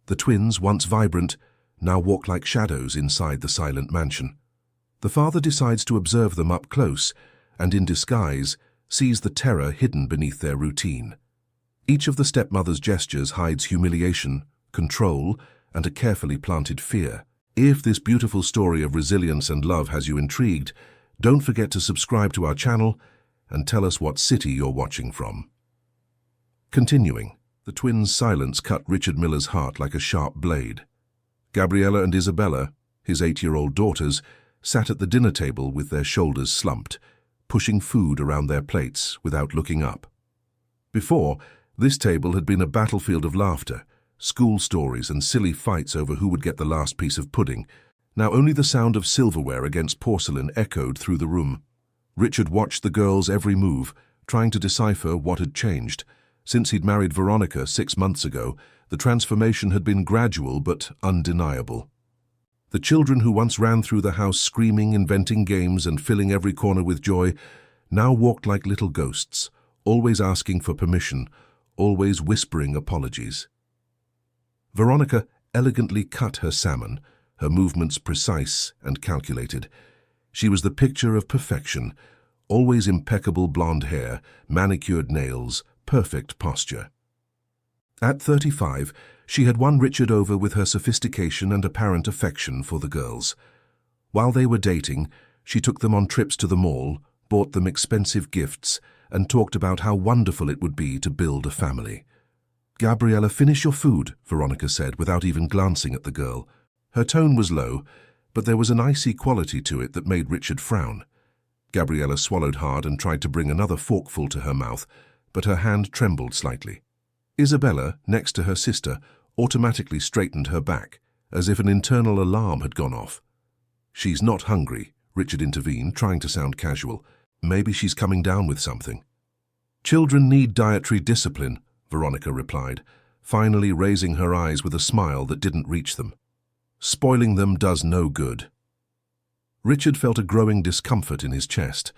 The twins, once vibrant, now walk like shadows inside the silent mansion. The father decides to observe them up close and, in disguise, sees the terror hidden beneath their routine. Each of the stepmother's gestures hides humiliation, control, and a carefully planted fear. If this beautiful story of resilience and love has you intrigued, don't forget to subscribe to our channel and tell us what city you're watching from. Continuing, the twins' silence cut Richard Miller's heart like a sharp blade. Gabriella and Isabella, his 8-year-old daughters, sat at the dinner table with their shoulders slumped, pushing food around their plates without looking up. Before, this table had been a battlefield of laughter, school stories and silly fights over who would get the last piece of pudding. Now only the sound of silverware against porcelain echoed through the room. Richard watched the girls' every move, trying to decipher what had changed. Since he'd married Veronica 6 months ago, the transformation had been gradual but undeniable. The children who once ran through the house screaming, inventing games and filling every corner with joy, now walked like little ghosts, always asking for permission, always whispering apologies. Veronica elegantly cut her salmon, her movements precise and calculated. She was the picture of perfection, always impeccable blonde hair, manicured nails, perfect posture. At 35, she had won Richard over with her sophistication and apparent affection for the girls. While they were dating, she took them on trips to the mall, bought them expensive gifts, and talked about how wonderful it would be to build a family. "Gabriella, finish your food," Veronica said, without even glancing at the girl. Her tone was low, but there was an icy quality to it that made Richard frown. Gabriella swallowed hard and tried to bring another forkful to her mouth, but her hand trembled slightly. Isabella, next to her sister, automatically straightened her back, as if an internal alarm had gone off. "She's not hungry," Richard intervened, trying to sound casual. "Maybe she's coming down with something." "Children need dietary discipline," Veronica replied, finally raising her eyes with a smile that didn't reach them. "Spoiling them does no good." Richard felt a growing discomfort in his chest.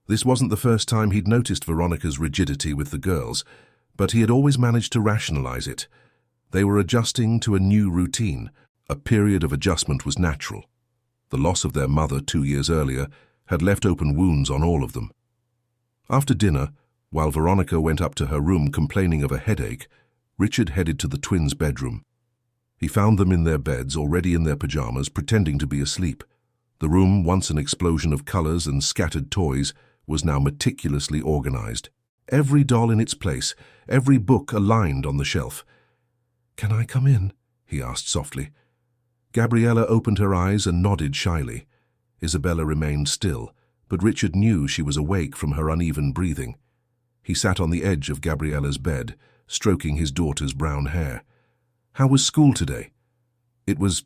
This wasn't the first time he'd noticed Veronica's rigidity with the girls, but he had always managed to rationalize it. They were adjusting to a new routine. A period of adjustment was natural. The loss of their mother 2 years earlier had left open wounds on all of them. After dinner, while Veronica went up to her room complaining of a headache, Richard headed to the twins' bedroom. He found them in their beds, already in their pajamas, pretending to be asleep. The room, once an explosion of colors and scattered toys, was now meticulously organized. Every doll in its place, every book aligned on the shelf. "Can I come in?" he asked softly. Gabriella opened her eyes and nodded shyly. Isabella remained still, but Richard knew she was awake from her uneven breathing. He sat on the edge of Gabriella's bed, stroking his daughter's brown hair. "How was school today?" "It was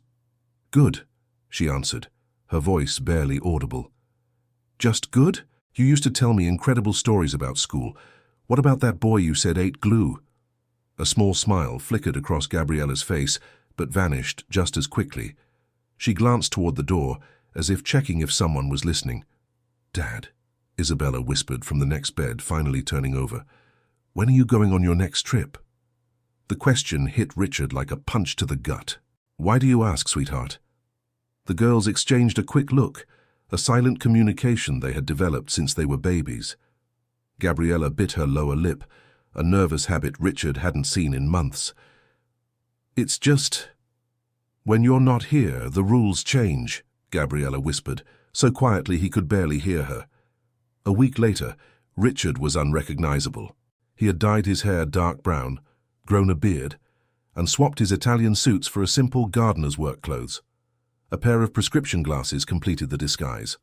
good," she answered, her voice barely audible. "Just good? You used to tell me incredible stories about school. What about that boy you said ate glue?" A small smile flickered across Gabriella's face, but vanished just as quickly. She glanced toward the door, as if checking if someone was listening. "Dad," Isabella whispered from the next bed, finally turning over. "When are you going on your next trip?" The question hit Richard like a punch to the gut. "Why do you ask, sweetheart?" The girls exchanged a quick look, a silent communication they had developed since they were babies. Gabriella bit her lower lip, a nervous habit Richard hadn't seen in months. "It's just... when you're not here, the rules change," Gabriella whispered, so quietly he could barely hear her. A week later, Richard was unrecognizable. He had dyed his hair dark brown, grown a beard, and swapped his Italian suits for a simple gardener's work clothes. A pair of prescription glasses completed the disguise.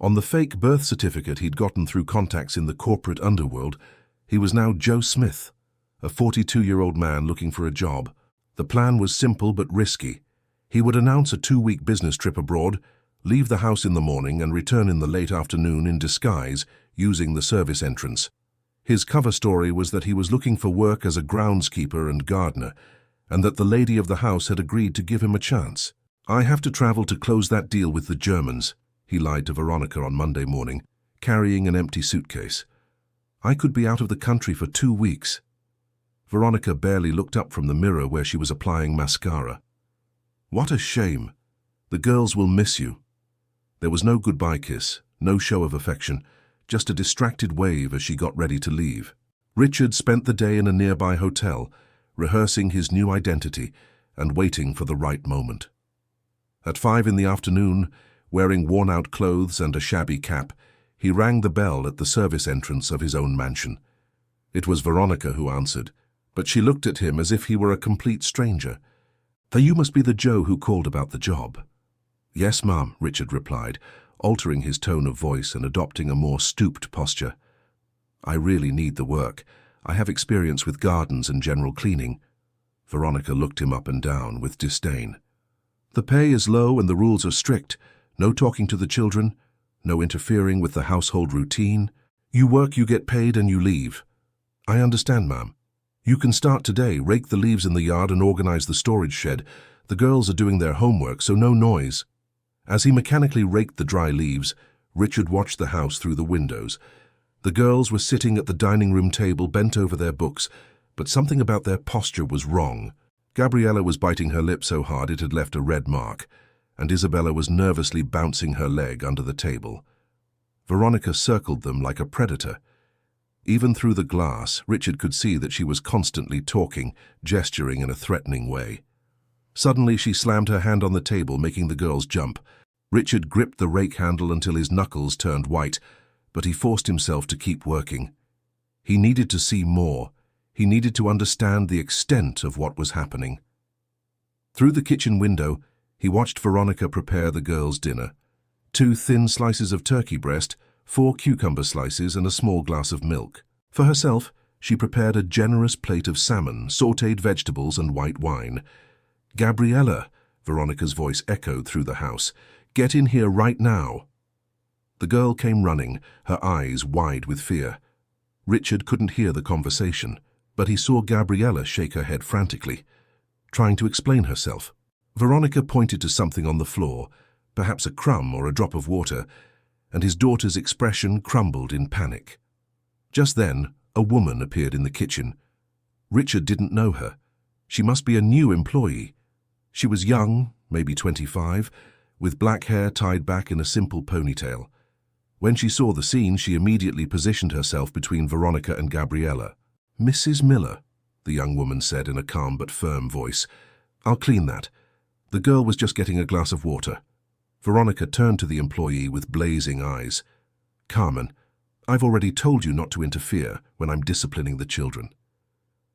On the fake birth certificate he'd gotten through contacts in the corporate underworld, he was now Joe Smith, a 42-year-old man looking for a job. The plan was simple but risky. He would announce a 2-week business trip abroad, leave the house in the morning and return in the late afternoon in disguise, using the service entrance. His cover story was that he was looking for work as a groundskeeper and gardener, and that the lady of the house had agreed to give him a chance. "I have to travel to close that deal with the Germans," he lied to Veronica on Monday morning, carrying an empty suitcase. "I could be out of the country for 2 weeks." Veronica barely looked up from the mirror where she was applying mascara. What a shame. The girls will miss you. There was no goodbye kiss, no show of affection, just a distracted wave as she got ready to leave. Richard spent the day in a nearby hotel, rehearsing his new identity and waiting for the right moment. At 5 in the afternoon, wearing worn-out clothes and a shabby cap, he rang the bell at the service entrance of his own mansion. It was Veronica who answered, but she looked at him as if he were a complete stranger. "You must be the Joe who called about the job." "Yes, ma'am," Richard replied, altering his tone of voice and adopting a more stooped posture. "I really need the work. I have experience with gardens and general cleaning." Veronica looked him up and down with disdain. "The pay is low and the rules are strict. No talking to the children, no interfering with the household routine. You work, you get paid, and you leave." "I understand, ma'am. You can start today, rake the leaves in the yard and organize the storage shed. The girls are doing their homework, so no noise." As he mechanically raked the dry leaves, Richard watched the house through the windows. The girls were sitting at the dining room table, bent over their books, but something about their posture was wrong. Gabriella was biting her lip so hard it had left a red mark, and Isabella was nervously bouncing her leg under the table. Veronica circled them like a predator. Even through the glass, Richard could see that she was constantly talking, gesturing in a threatening way. Suddenly, she slammed her hand on the table, making the girls jump. Richard gripped the rake handle until his knuckles turned white, but he forced himself to keep working. He needed to see more. He needed to understand the extent of what was happening. Through the kitchen window, he watched Veronica prepare the girls' dinner. 2 thin slices of turkey breast, 4 cucumber slices, and a small glass of milk. For herself, she prepared a generous plate of salmon, sautéed vegetables, and white wine. "Gabriella," Veronica's voice echoed through the house. "Get in here right now." The girl came running, her eyes wide with fear. Richard couldn't hear the conversation, but he saw Gabriella shake her head frantically, trying to explain herself. Veronica pointed to something on the floor, perhaps a crumb or a drop of water, and his daughter's expression crumbled in panic. Just then, a woman appeared in the kitchen. Richard didn't know her. She must be a new employee. She was young, maybe 25, with black hair tied back in a simple ponytail. When she saw the scene, she immediately positioned herself between Veronica and Gabriella. "Mrs. Miller," the young woman said in a calm but firm voice. "I'll clean that. The girl was just getting a glass of water." Veronica turned to the employee with blazing eyes. "Carmen, I've already told you not to interfere when I'm disciplining the children."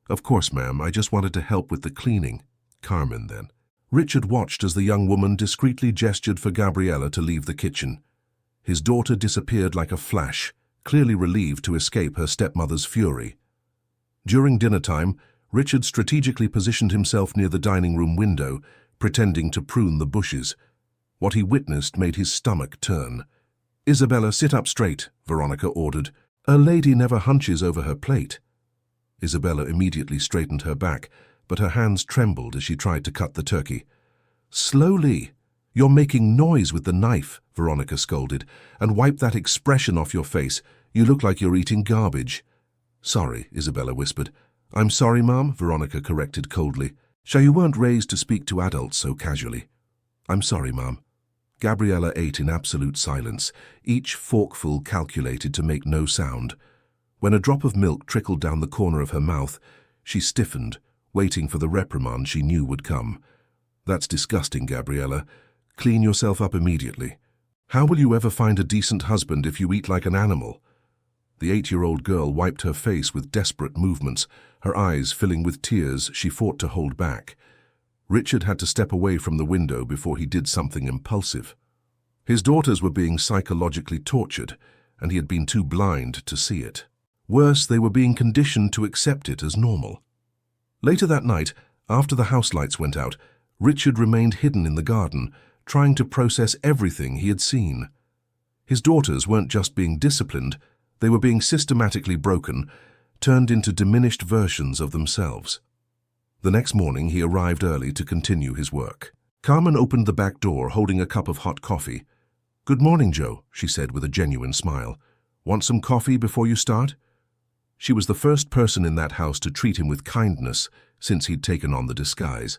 "Of course, ma'am, I just wanted to help with the cleaning." "Carmen, then." Richard watched as the young woman discreetly gestured for Gabriella to leave the kitchen. His daughter disappeared like a flash, clearly relieved to escape her stepmother's fury. During dinner time, Richard strategically positioned himself near the dining room window, pretending to prune the bushes. What he witnessed made his stomach turn. "Isabella, sit up straight," Veronica ordered. "A lady never hunches over her plate." Isabella immediately straightened her back, but her hands trembled as she tried to cut the turkey. "Slowly. You're making noise with the knife," Veronica scolded, "and wipe that expression off your face. You look like you're eating garbage." "Sorry," Isabella whispered. "I'm sorry, Mom," Veronica corrected coldly. "You weren't raised to speak to adults so casually." "I'm sorry, Mom." Gabriella ate in absolute silence, each forkful calculated to make no sound. When a drop of milk trickled down the corner of her mouth, she stiffened, waiting for the reprimand she knew would come. "That's disgusting, Gabriella. Clean yourself up immediately. How will you ever find a decent husband if you eat like an animal?" The 8-year-old girl wiped her face with desperate movements, her eyes filling with tears she fought to hold back. Richard had to step away from the window before he did something impulsive. His daughters were being psychologically tortured, and he had been too blind to see it. Worse, they were being conditioned to accept it as normal. Later that night, after the house lights went out, Richard remained hidden in the garden, trying to process everything he had seen. His daughters weren't just being disciplined, they were being systematically broken, turned into diminished versions of themselves. The next morning, he arrived early to continue his work. Carmen opened the back door, holding a cup of hot coffee. "Good morning, Joe," she said with a genuine smile. "Want some coffee before you start?" She was the first person in that house to treat him with kindness since he'd taken on the disguise.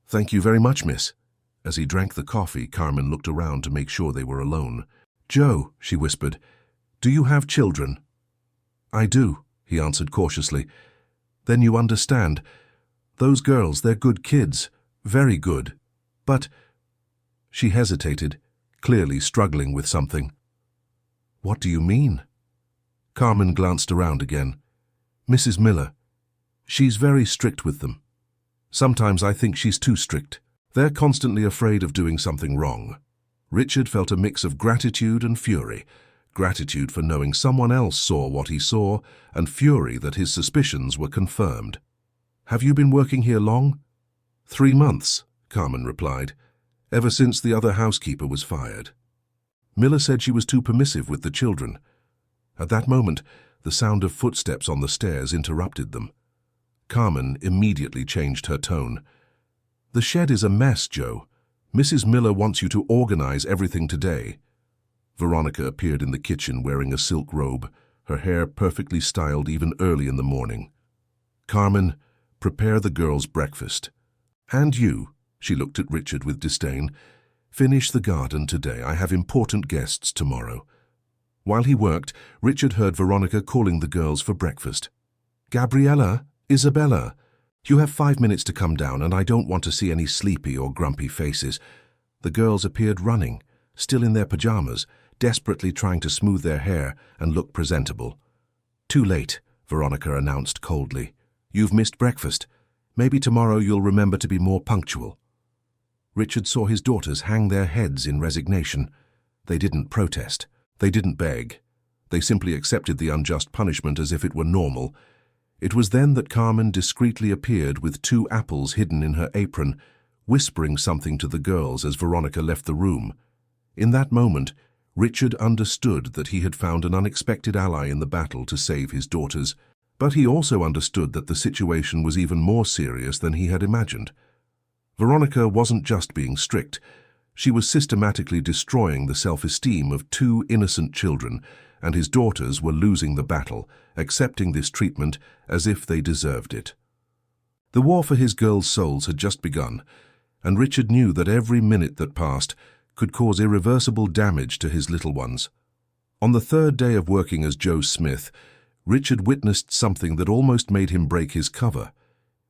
"Thank you very much, miss." As he drank the coffee, Carmen looked around to make sure they were alone. "Joe," she whispered, "do you have children?" "I do," he answered cautiously. "Then you understand. Those girls, they're good kids, very good. But—" She hesitated, clearly struggling with something. "What do you mean?" Carmen glanced around again. "Mrs. Miller. She's very strict with them. Sometimes I think she's too strict. They're constantly afraid of doing something wrong." Richard felt a mix of gratitude and fury. Gratitude for knowing someone else saw what he saw, and fury that his suspicions were confirmed. "Have you been working here long?" 3 months, Carmen replied, "ever since the other housekeeper was fired." Miller said she was too permissive with the children. At that moment, the sound of footsteps on the stairs interrupted them. Carmen immediately changed her tone. "The shed is a mess, Joe. Mrs. Miller wants you to organize everything today." Veronica appeared in the kitchen wearing a silk robe, her hair perfectly styled even early in the morning. "Carmen, prepare the girls' breakfast. And you," she looked at Richard with disdain, "finish the garden today. I have important guests tomorrow." While he worked, Richard heard Veronica calling the girls for breakfast. "Gabriella, Isabella, you have 5 minutes to come down, and I don't want to see any sleepy or grumpy faces." The girls appeared running, still in their pajamas, desperately trying to smooth their hair and look presentable. "Too late," Veronica announced coldly. "You've missed breakfast. Maybe tomorrow you'll remember to be more punctual." Richard saw his daughters hang their heads in resignation. They didn't protest. They didn't beg. They simply accepted the unjust punishment as if it were normal. It was then that Carmen discreetly appeared with 2 apples hidden in her apron, whispering something to the girls as Veronica left the room. In that moment, Richard understood that he had found an unexpected ally in the battle to save his daughters, but he also understood that the situation was even more serious than he had imagined. Veronica wasn't just being strict. She was systematically destroying the self-esteem of 2 innocent children, and his daughters were losing the battle, accepting this treatment as if they deserved it. The war for his girls' souls had just begun, and Richard knew that every minute that passed could cause irreversible damage to his little ones. On the 3rd day of working as Joe Smith, Richard witnessed something that almost made him break his cover.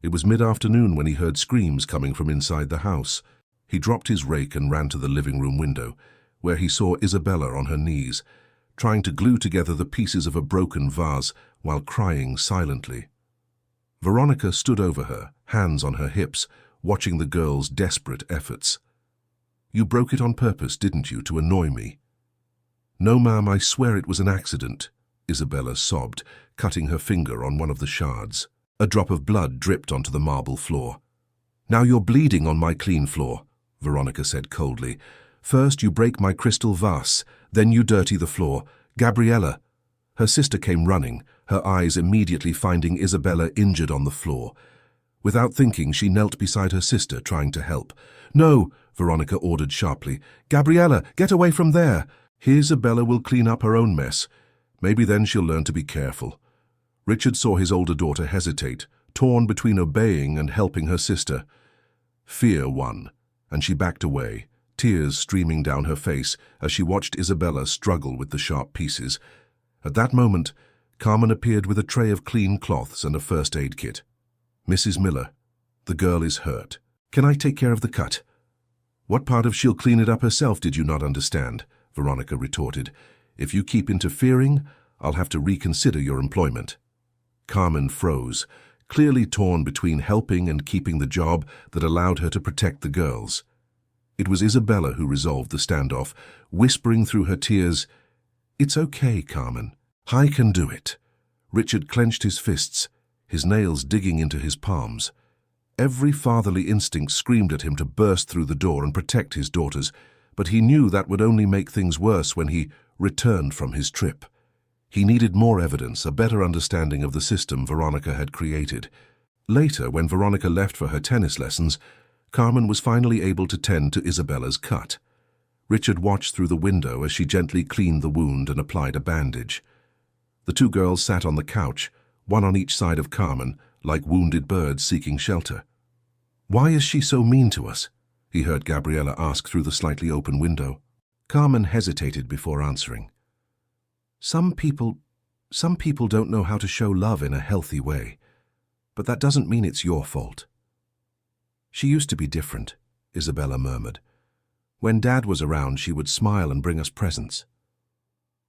It was mid-afternoon when he heard screams coming from inside the house. He dropped his rake and ran to the living room window, where he saw Isabella on her knees, trying to glue together the pieces of a broken vase while crying silently. Veronica stood over her, hands on her hips, watching the girl's desperate efforts. "You broke it on purpose, didn't you, to annoy me?" "No, ma'am, I swear it was an accident," Isabella sobbed, cutting her finger on one of the shards. A drop of blood dripped onto the marble floor. "Now you're bleeding on my clean floor," Veronica said coldly. "First you break my crystal vase, then you dirty the floor. Gabriella." Her sister came running, her eyes immediately finding Isabella injured on the floor. Without thinking, she knelt beside her sister, trying to help. "No," Veronica ordered sharply. "Gabriella, get away from there. Isabella will clean up her own mess. Maybe then she'll learn to be careful." Richard saw his older daughter hesitate, torn between obeying and helping her sister. Fear won, and she backed away, tears streaming down her face as she watched Isabella struggle with the sharp pieces. At that moment, Carmen appeared with a tray of clean cloths and a first aid kit. "Mrs. Miller, the girl is hurt. Can I take care of the cut?" "What part of she'll clean it up herself did you not understand?" Veronica retorted. "If you keep interfering, I'll have to reconsider your employment." Carmen froze, clearly torn between helping and keeping the job that allowed her to protect the girls. It was Isabella who resolved the standoff, whispering through her tears, "It's okay, Carmen. I can do it." Richard clenched his fists, his nails digging into his palms. Every fatherly instinct screamed at him to burst through the door and protect his daughters, but he knew that would only make things worse when he returned from his trip. He needed more evidence, a better understanding of the system Veronica had created. Later, when Veronica left for her tennis lessons, Carmen was finally able to tend to Isabella's cut. Richard watched through the window as she gently cleaned the wound and applied a bandage. The 2 girls sat on the couch, one on each side of Carmen, like wounded birds seeking shelter. "Why is she so mean to us?" he heard Gabriella ask through the slightly open window. Carmen hesitated before answering. Some people don't know how to show love in a healthy way, but that doesn't mean it's your fault." "She used to be different," Isabella murmured. "When Dad was around, she would smile and bring us presents."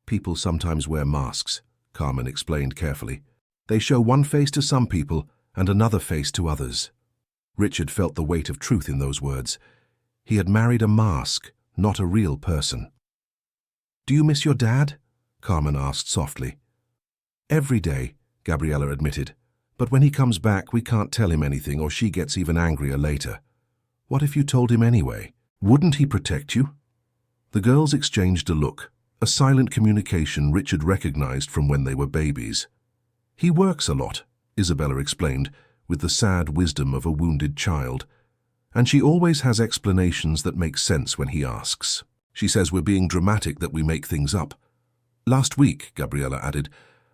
"People sometimes wear masks," Carmen explained carefully. "They show one face to some people and another face to others." Richard felt the weight of truth in those words. He had married a mask, not a real person. "Do you miss your dad?" Carmen asked softly. "Every day," Gabriella admitted. "But when he comes back, we can't tell him anything, or she gets even angrier later." "What if you told him anyway? Wouldn't he protect you?" The girls exchanged a look, a silent communication Richard recognized from when they were babies. "He works a lot," Isabella explained, with the sad wisdom of a wounded child. "And she always has explanations that make sense when he asks. She says we're being dramatic, that we make things up. Last week," Gabriella added,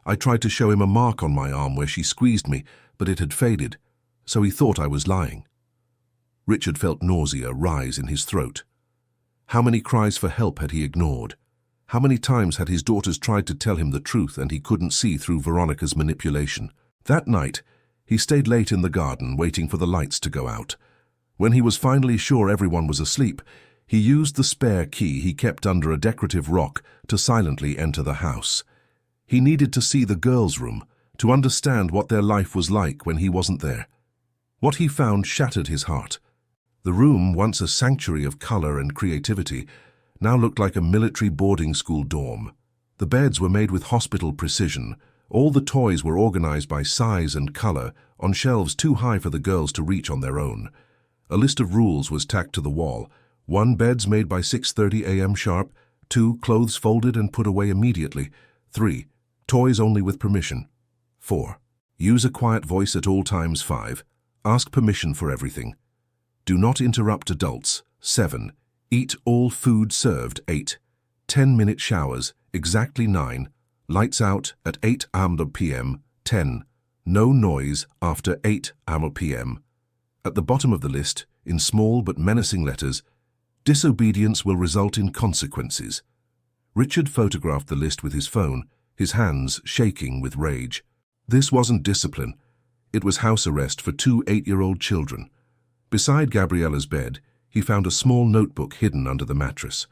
"I tried to show him a mark on my arm where she squeezed me, but it had faded, so he thought I was lying." Richard felt nausea rise in his throat. How many cries for help had he ignored? How many times had his daughters tried to tell him the truth and he couldn't see through Veronica's manipulation? That night, he stayed late in the garden waiting for the lights to go out. When he was finally sure everyone was asleep, he used the spare key he kept under a decorative rock to silently enter the house. He needed to see the girls' room, to understand what their life was like when he wasn't there. What he found shattered his heart. The room, once a sanctuary of color and creativity, now looked like a military boarding school dorm. The beds were made with hospital precision. All the toys were organized by size and color, on shelves too high for the girls to reach on their own. A list of rules was tacked to the wall. 1, beds made by 6:30 a.m. sharp. 2, clothes folded and put away immediately. 3, toys only with permission. 4, use a quiet voice at all times. 5, ask permission for everything. Do not interrupt adults. 7, eat all food served. 8, 10-minute showers, exactly 9, lights out at 8 p.m. 10, no noise after 8 p.m. At the bottom of the list, in small but menacing letters, disobedience will result in consequences. Richard photographed the list with his phone, his hands shaking with rage. This wasn't discipline. It was house arrest for 2 8-year-old children. Beside Gabriella's bed, he found a small notebook hidden under the mattress.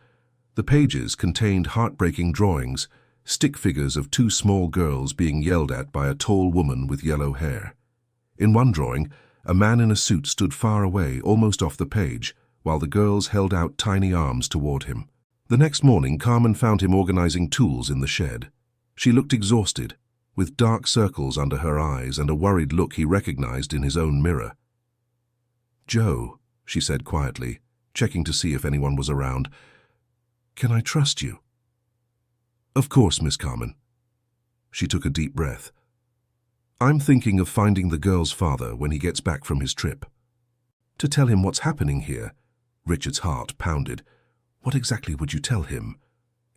The pages contained heartbreaking drawings, stick figures of 2 small girls being yelled at by a tall woman with yellow hair. In one drawing, a man in a suit stood far away, almost off the page, while the girls held out tiny arms toward him. The next morning, Carmen found him organizing tools in the shed. She looked exhausted, with dark circles under her eyes and a worried look he recognized in his own mirror. "Joe," she said quietly, checking to see if anyone was around, "can I trust you?" "Of course, Miss Carmen." She took a deep breath. "I'm thinking of finding the girl's father when he gets back from his trip." "To tell him what's happening here?" Richard's heart pounded. "What exactly would you tell him?"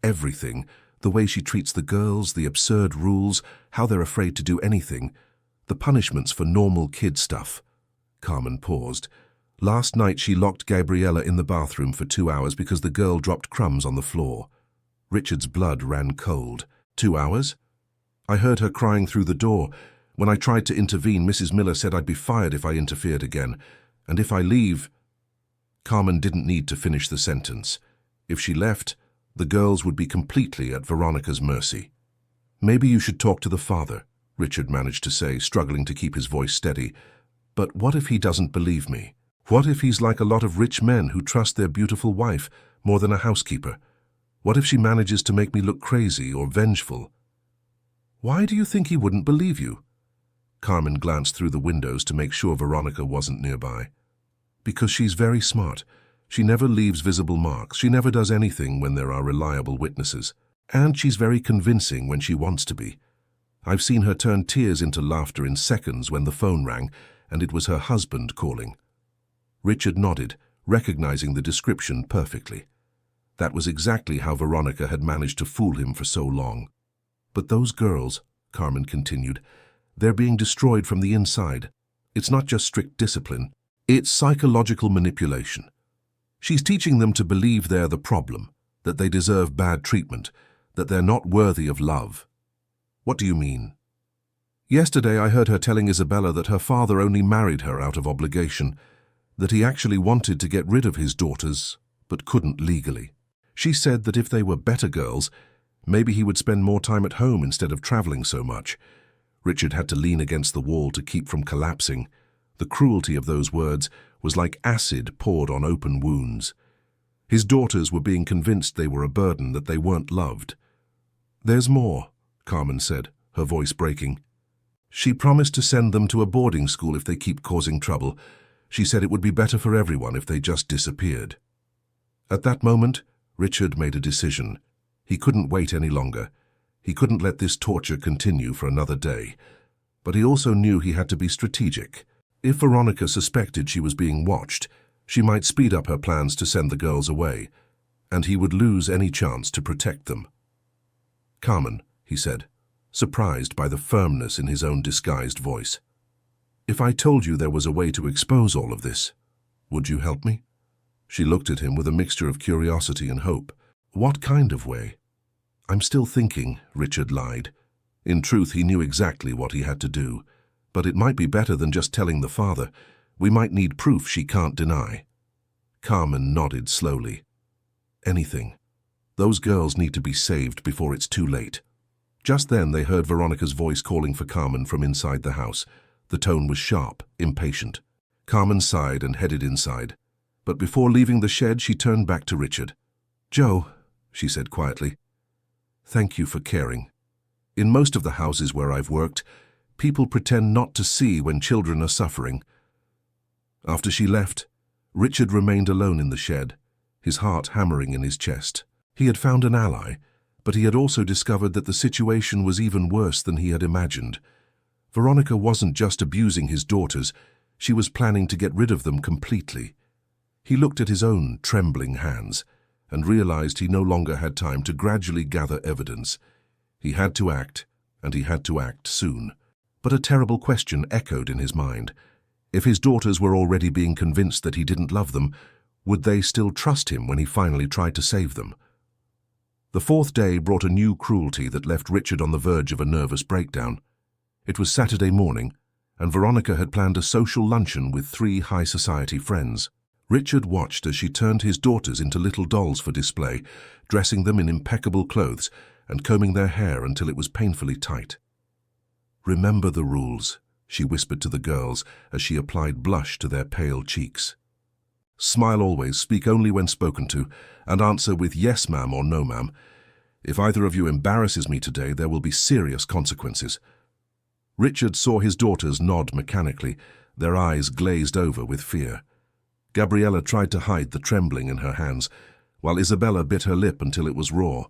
"Everything. The way she treats the girls, the absurd rules, how they're afraid to do anything, the punishments for normal kid stuff." Carmen paused. "Last night she locked Gabriella in the bathroom for 2 hours because the girl dropped crumbs on the floor." Richard's blood ran cold. 2 hours? "I heard her crying through the door. When I tried to intervene, Mrs. Miller said I'd be fired if I interfered again. And if I leave—" Carmen didn't need to finish the sentence. If she left, the girls would be completely at Veronica's mercy. "Maybe you should talk to the father," Richard managed to say, struggling to keep his voice steady. "But what if he doesn't believe me? What if he's like a lot of rich men who trust their beautiful wife more than a housekeeper? What if she manages to make me look crazy or vengeful?" "Why do you think he wouldn't believe you?" Carmen glanced through the windows to make sure Veronica wasn't nearby. "Because she's very smart. She never leaves visible marks. She never does anything when there are reliable witnesses. And she's very convincing when she wants to be. I've seen her turn tears into laughter in seconds when the phone rang, and it was her husband calling." Richard nodded, recognizing the description perfectly. That was exactly how Veronica had managed to fool him for so long. "But those girls," Carmen continued, They're being destroyed from the inside. It's not just strict discipline, it's psychological manipulation. She's teaching them to believe they're the problem, that they deserve bad treatment, that they're not worthy of love. What do you mean? Yesterday I heard her telling Isabella that her father only married her out of obligation, that he actually wanted to get rid of his daughters, but couldn't legally. She said that if they were better girls, maybe he would spend more time at home instead of traveling so much. Richard had to lean against the wall to keep from collapsing. The cruelty of those words was like acid poured on open wounds. His daughters were being convinced they were a burden, that they weren't loved. "There's more," Carmen said, her voice breaking. "She promised to send them to a boarding school if they keep causing trouble. She said it would be better for everyone if they just disappeared." At that moment, Richard made a decision. He couldn't wait any longer. He couldn't let this torture continue for another day. But he also knew he had to be strategic. If Veronica suspected she was being watched, she might speed up her plans to send the girls away, and he would lose any chance to protect them. "Carmen," he said, surprised by the firmness in his own disguised voice. "If I told you there was a way to expose all of this, would you help me?" She looked at him with a mixture of curiosity and hope. "What kind of way?" "I'm still thinking," Richard lied. In truth, he knew exactly what he had to do, but it might be better than just telling the father. We might need proof she can't deny. Carmen nodded slowly. "Anything. Those girls need to be saved before it's too late." Just then they heard Veronica's voice calling for Carmen from inside the house. The tone was sharp, impatient. Carmen sighed and headed inside. But before leaving the shed, she turned back to Richard. "Joe," she said quietly, "thank you for caring. In most of the houses where I've worked, people pretend not to see when children are suffering." After she left, Richard remained alone in the shed, his heart hammering in his chest. He had found an ally, but he had also discovered that the situation was even worse than he had imagined. Veronica wasn't just abusing his daughters, she was planning to get rid of them completely. He looked at his own trembling hands and realized he no longer had time to gradually gather evidence. He had to act, and he had to act soon. But a terrible question echoed in his mind. If his daughters were already being convinced that he didn't love them, would they still trust him when he finally tried to save them? The fourth day brought a new cruelty that left Richard on the verge of a nervous breakdown. It was Saturday morning, and Veronica had planned a social luncheon with 3 high society friends. Richard watched as she turned his daughters into little dolls for display, dressing them in impeccable clothes and combing their hair until it was painfully tight. "Remember the rules," she whispered to the girls as she applied blush to their pale cheeks. "Smile always, speak only when spoken to, and answer with yes ma'am or no ma'am. If either of you embarrasses me today, there will be serious consequences." Richard saw his daughters nod mechanically, their eyes glazed over with fear. Gabriella tried to hide the trembling in her hands, while Isabella bit her lip until it was raw.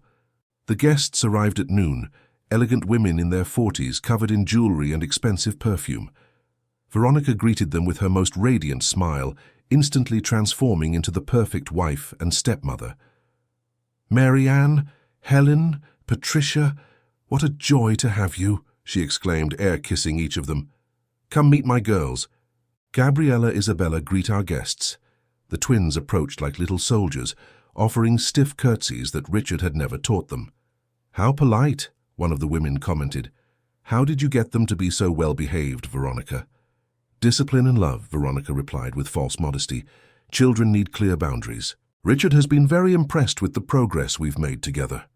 The guests arrived at noon, elegant women in their 40s covered in jewelry and expensive perfume. Veronica greeted them with her most radiant smile, instantly transforming into the perfect wife and stepmother. "Mary Ann, Helen, Patricia, what a joy to have you," she exclaimed, air-kissing each of them. "Come meet my girls. Gabriella, Isabella, greet our guests." The twins approached like little soldiers, offering stiff curtsies that Richard had never taught them. "How polite," one of the women commented. "How did you get them to be so well-behaved, Veronica?" "Discipline and love," Veronica replied with false modesty. "Children need clear boundaries. Richard has been very impressed with the progress we've made together."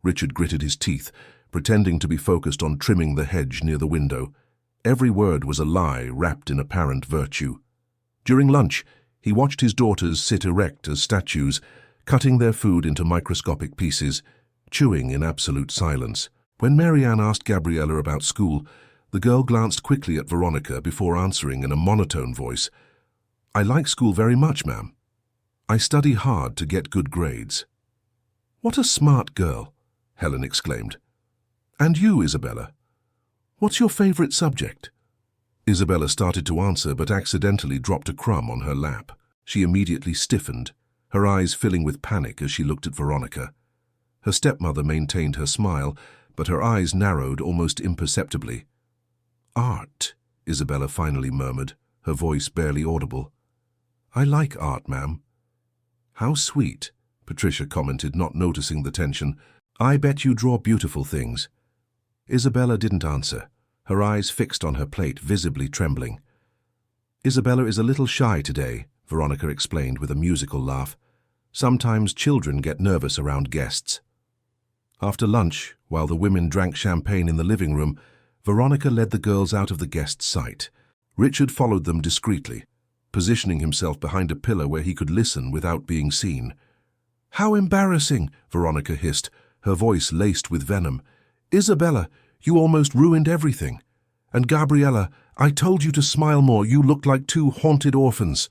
Richard gritted his teeth, pretending to be focused on trimming the hedge near the window. Every word was a lie wrapped in apparent virtue. During lunch, he watched his daughters sit erect as statues, cutting their food into microscopic pieces, chewing in absolute silence. When Mary Ann asked Gabriella about school, the girl glanced quickly at Veronica before answering in a monotone voice. "I like school very much, ma'am. I study hard to get good grades." "What a smart girl," Helen exclaimed. "And you, Isabella? What's your favorite subject?" Isabella started to answer but accidentally dropped a crumb on her lap. She immediately stiffened, her eyes filling with panic as she looked at Veronica. Her stepmother maintained her smile, but her eyes narrowed almost imperceptibly. Art, Isabella finally murmured, her voice barely audible. I like art, ma'am. How sweet, Patricia commented, not noticing the tension. I bet you draw beautiful things. Isabella didn't answer, her eyes fixed on her plate, visibly trembling. Isabella is a little shy today, Veronica explained with a musical laugh. Sometimes children get nervous around guests. After lunch, while the women drank champagne in the living room, Veronica led the girls out of the guest's sight. Richard followed them discreetly, positioning himself behind a pillar where he could listen without being seen. How embarrassing, Veronica hissed, her voice laced with venom. Isabella, you almost ruined everything. And Gabriella, I told you to smile more. You looked like two haunted orphans.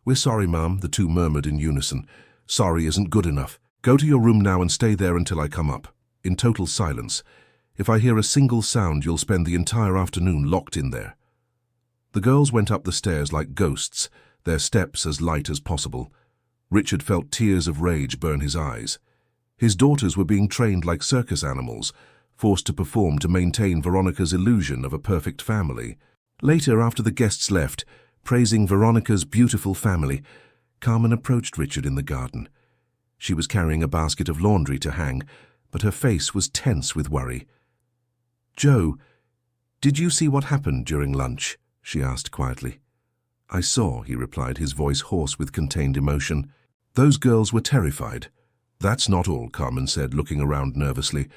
We're sorry, Ma'am, the two murmured in unison. Sorry isn't good enough. Go to your room now and stay there until I come up. In total silence. If I hear a single sound, you'll spend the entire afternoon locked in there. The girls went up the stairs like ghosts, their steps as light as possible. Richard felt tears of rage burn his eyes. His daughters were being trained like circus animals, forced to perform to maintain Veronica's illusion of a perfect family. Later, after the guests left, praising Veronica's beautiful family, Carmen approached Richard in the garden. She was carrying a basket of laundry to hang, but her face was tense with worry. Joe, did you see what happened during lunch? She asked quietly. I saw, he replied, his voice hoarse with contained emotion. Those girls were terrified. That's not all, Carmen said, looking around nervously.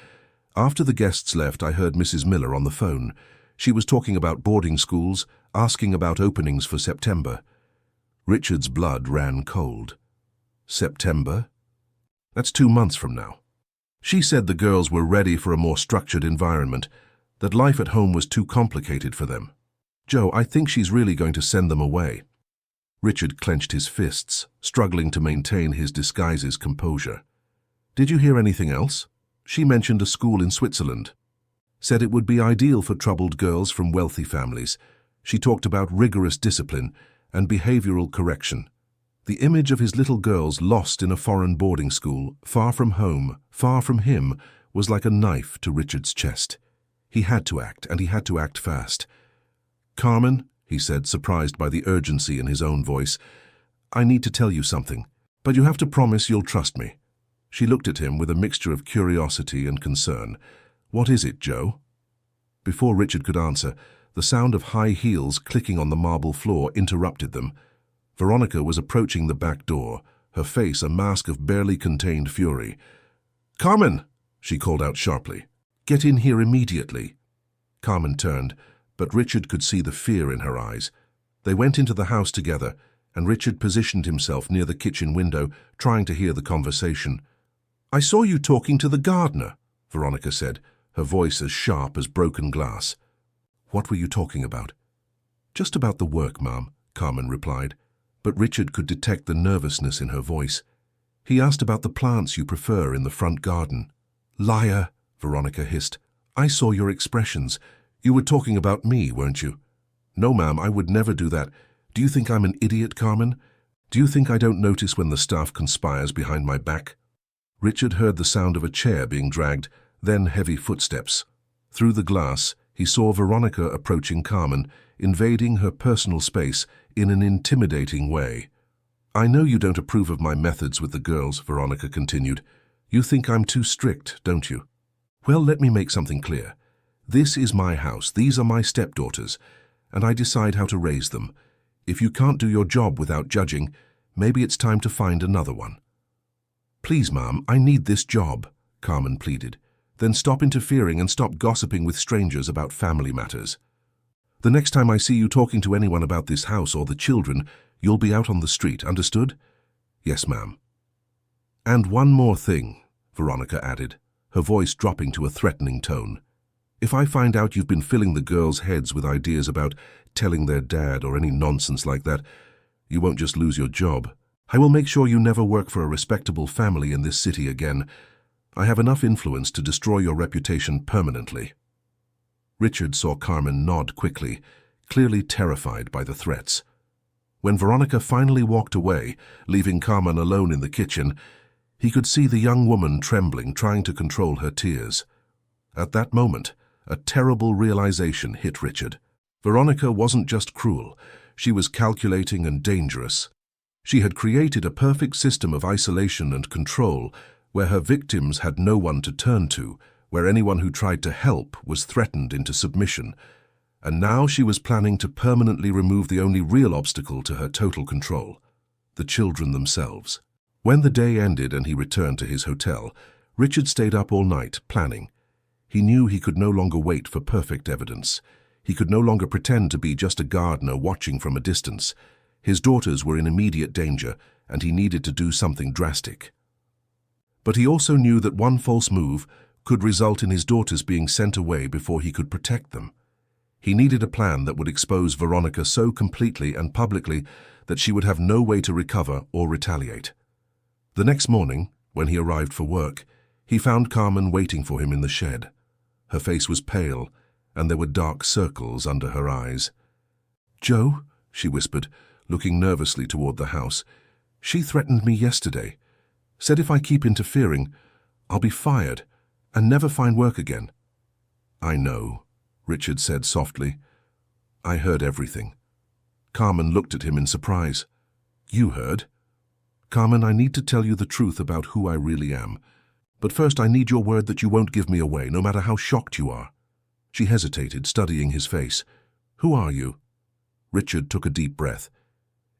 After the guests left, I heard Mrs. Miller on the phone. She was talking about boarding schools, asking about openings for September. Richard's blood ran cold. September? That's 2 months from now. She said the girls were ready for a more structured environment, that life at home was too complicated for them. Joe, I think she's really going to send them away. Richard clenched his fists, struggling to maintain his disguise's composure. Did you hear anything else? She mentioned a school in Switzerland. Said it would be ideal for troubled girls from wealthy families. She talked about rigorous discipline and behavioral correction. The image of his little girls lost in a foreign boarding school, far from home, far from him, was like a knife to Richard's chest. He had to act, and he had to act fast. Carmen, he said, surprised by the urgency in his own voice, I need to tell you something, but you have to promise you'll trust me. She looked at him with a mixture of curiosity and concern. What is it, Joe? Before Richard could answer, the sound of high heels clicking on the marble floor interrupted them. Veronica was approaching the back door, her face a mask of barely contained fury. Carmen, she called out sharply. Get in here immediately. Carmen turned, but Richard could see the fear in her eyes. They went into the house together, and Richard positioned himself near the kitchen window, trying to hear the conversation. I saw you talking to the gardener, Veronica said, her voice as sharp as broken glass. What were you talking about? Just about the work, Ma'am, Carmen replied, but Richard could detect the nervousness in her voice. He asked about the plants you prefer in the front garden. Liar, Veronica hissed. I saw your expressions. You were talking about me, weren't you? No, ma'am, I would never do that. Do you think I'm an idiot, Carmen? Do you think I don't notice when the staff conspires behind my back? Richard heard the sound of a chair being dragged, then heavy footsteps. Through the glass, he saw Veronica approaching Carmen, invading her personal space in an intimidating way. I know you don't approve of my methods with the girls, Veronica continued. You think I'm too strict, don't you? Well, let me make something clear. This is my house, these are my stepdaughters, and I decide how to raise them. If you can't do your job without judging, maybe it's time to find another one. Please, Ma'am, I need this job, Carmen pleaded. Then stop interfering and stop gossiping with strangers about family matters. The next time I see you talking to anyone about this house or the children, you'll be out on the street, understood? Yes, ma'am. And one more thing, Veronica added, her voice dropping to a threatening tone. If I find out you've been filling the girls' heads with ideas about telling their dad or any nonsense like that, you won't just lose your job. I will make sure you never work for a respectable family in this city again. I have enough influence to destroy your reputation permanently. Richard saw Carmen nod quickly, clearly terrified by the threats. When Veronica finally walked away, leaving Carmen alone in the kitchen, he could see the young woman trembling, trying to control her tears. At that moment, a terrible realization hit Richard. Veronica wasn't just cruel, she was calculating and dangerous. She had created a perfect system of isolation and control where her victims had no one to turn to, where anyone who tried to help was threatened into submission. And now she was planning to permanently remove the only real obstacle to her total control, the children themselves. When the day ended and he returned to his hotel, Richard stayed up all night, planning. He knew he could no longer wait for perfect evidence. He could no longer pretend to be just a gardener watching from a distance. His daughters were in immediate danger, and he needed to do something drastic. But he also knew that one false move could result in his daughters being sent away before he could protect them. He needed a plan that would expose Veronica so completely and publicly that she would have no way to recover or retaliate. The next morning, when he arrived for work, he found Carmen waiting for him in the shed. Her face was pale, and there were dark circles under her eyes. "Joe," she whispered, looking nervously toward the house, "she threatened me yesterday. Said if I keep interfering, I'll be fired and never find work again." "I know," Richard said softly. "I heard everything." Carmen looked at him in surprise. "You heard?" "Carmen, I need to tell you the truth about who I really am. But first I need your word that you won't give me away, no matter how shocked you are." She hesitated, studying his face. "Who are you?" Richard took a deep breath.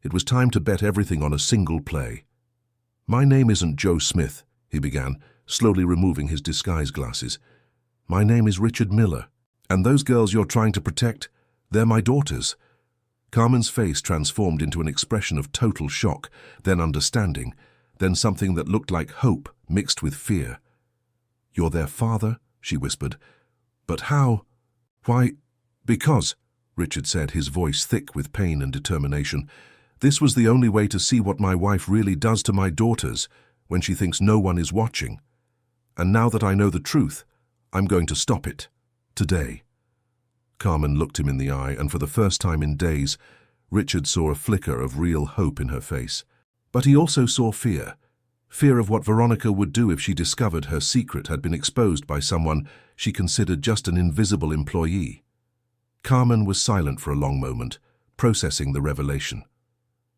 It was time to bet everything on a single play. "My name isn't Joe Smith," he began, slowly removing his disguise glasses. "My name is Richard Miller, and those girls you're trying to protect, they're my daughters." Carmen's face transformed into an expression of total shock, then understanding, then something that looked like hope mixed with fear. "You're their father?" she whispered. "But how?" "Why, because," Richard said, his voice thick with pain and determination, "this was the only way to see what my wife really does to my daughters when she thinks no one is watching. And now that I know the truth, I'm going to stop it. Today." Carmen looked him in the eye, and for the first time in days, Richard saw a flicker of real hope in her face. But he also saw fear. Fear of what Veronica would do if she discovered her secret had been exposed by someone she considered just an invisible employee. Carmen was silent for a long moment, processing the revelation.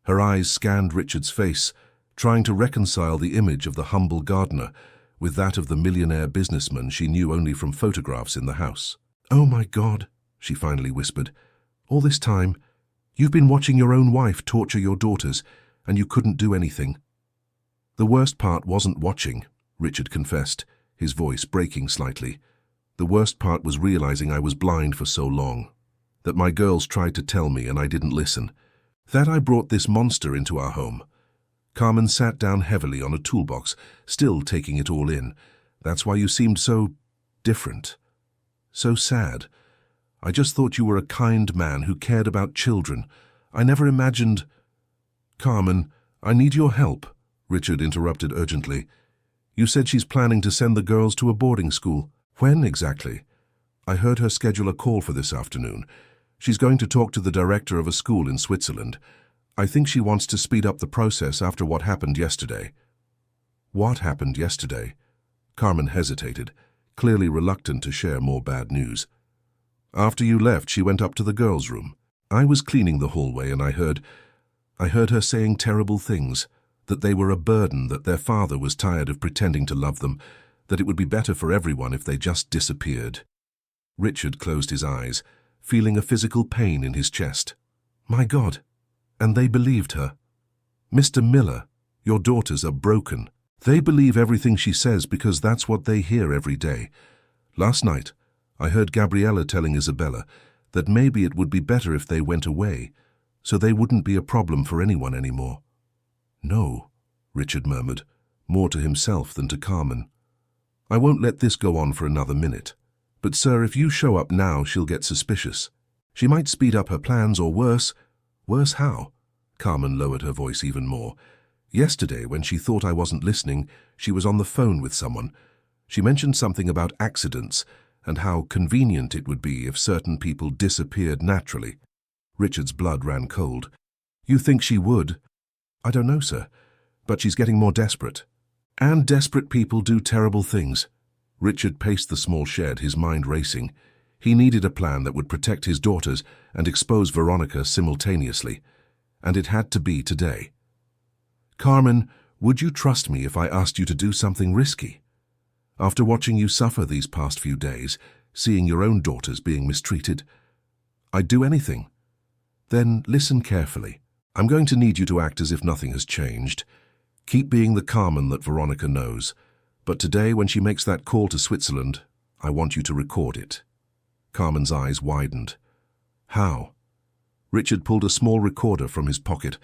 Her eyes scanned Richard's face, trying to reconcile the image of the humble gardener with that of the millionaire businessman she knew only from photographs in the house. "Oh my God," she finally whispered. "All this time, you've been watching your own wife torture your daughters, and you couldn't do anything." "The worst part wasn't watching," Richard confessed, his voice breaking slightly. "The worst part was realizing I was blind for so long. That my girls tried to tell me and I didn't listen. That I brought this monster into our home." Carmen sat down heavily on a toolbox, still taking it all in. "That's why you seemed so different. So sad. I just thought you were a kind man who cared about children. I never imagined—" "Carmen, I need your help," Richard interrupted urgently. "You said she's planning to send the girls to a boarding school. When exactly?" "I heard her schedule a call for this afternoon. She's going to talk to the director of a school in Switzerland. I think she wants to speed up the process after what happened yesterday." "What happened yesterday?" Carmen hesitated, clearly reluctant to share more bad news. "After you left, she went up to the girls' room. I was cleaning the hallway and I heard her saying terrible things, that they were a burden, that their father was tired of pretending to love them, that it would be better for everyone if they just disappeared." Richard closed his eyes, feeling a physical pain in his chest. "My God, and they believed her. Mr. Miller, your daughters are broken. They believe everything she says because that's what they hear every day. Last night, I heard Gabriella telling Isabella that maybe it would be better if they went away, so they wouldn't be a problem for anyone anymore." "No," Richard murmured, more to himself than to Carmen. "I won't let this go on for another minute. But sir, if you show up now, she'll get suspicious. She might speed up her plans, or worse." "Worse how?" Carmen lowered her voice even more. "Yesterday, when she thought I wasn't listening, she was on the phone with someone. She mentioned something about accidents and how convenient it would be if certain people disappeared naturally." Richard's blood ran cold. "You think she would?" "I don't know, sir, but she's getting more desperate. And desperate people do terrible things." Richard paced the small shed, his mind racing. He needed a plan that would protect his daughters and expose Veronica simultaneously, and it had to be today. "Carmen, would you trust me if I asked you to do something risky? After watching you suffer these past few days, seeing your own daughters being mistreated, I'd do anything." "Then listen carefully. I'm going to need you to act as if nothing has changed. Keep being the Carmen that Veronica knows. But today, when she makes that call to Switzerland, I want you to record it." Carmen's eyes widened. "How?" Richard pulled a small recorder from his pocket,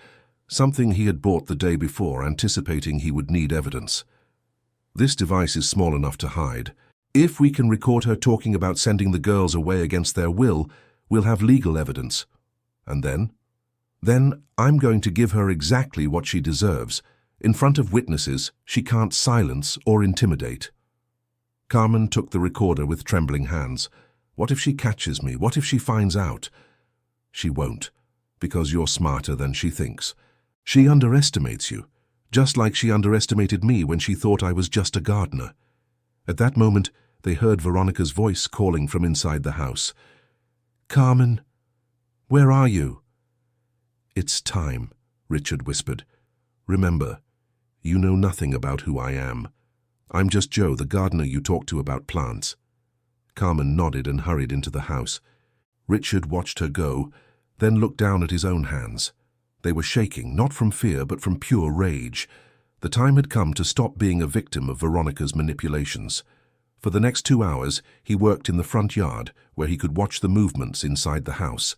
something he had bought the day before, anticipating he would need evidence. "This device is small enough to hide. If we can record her talking about sending the girls away against their will, we'll have legal evidence. And then? Then I'm going to give her exactly what she deserves. In front of witnesses, she can't silence or intimidate." Carmen took the recorder with trembling hands. "What if she catches me? What if she finds out?" "She won't, because you're smarter than she thinks. She underestimates you, just like she underestimated me when she thought I was just a gardener." At that moment, they heard Veronica's voice calling from inside the house. "Carmen, where are you?" "It's time," Richard whispered. "Remember, you know nothing about who I am. I'm just Joe, the gardener you talked to about plants." Carmen nodded and hurried into the house. Richard watched her go, then looked down at his own hands. They were shaking, not from fear, but from pure rage. The time had come to stop being a victim of Veronica's manipulations. For the next 2 hours, he worked in the front yard, where he could watch the movements inside the house.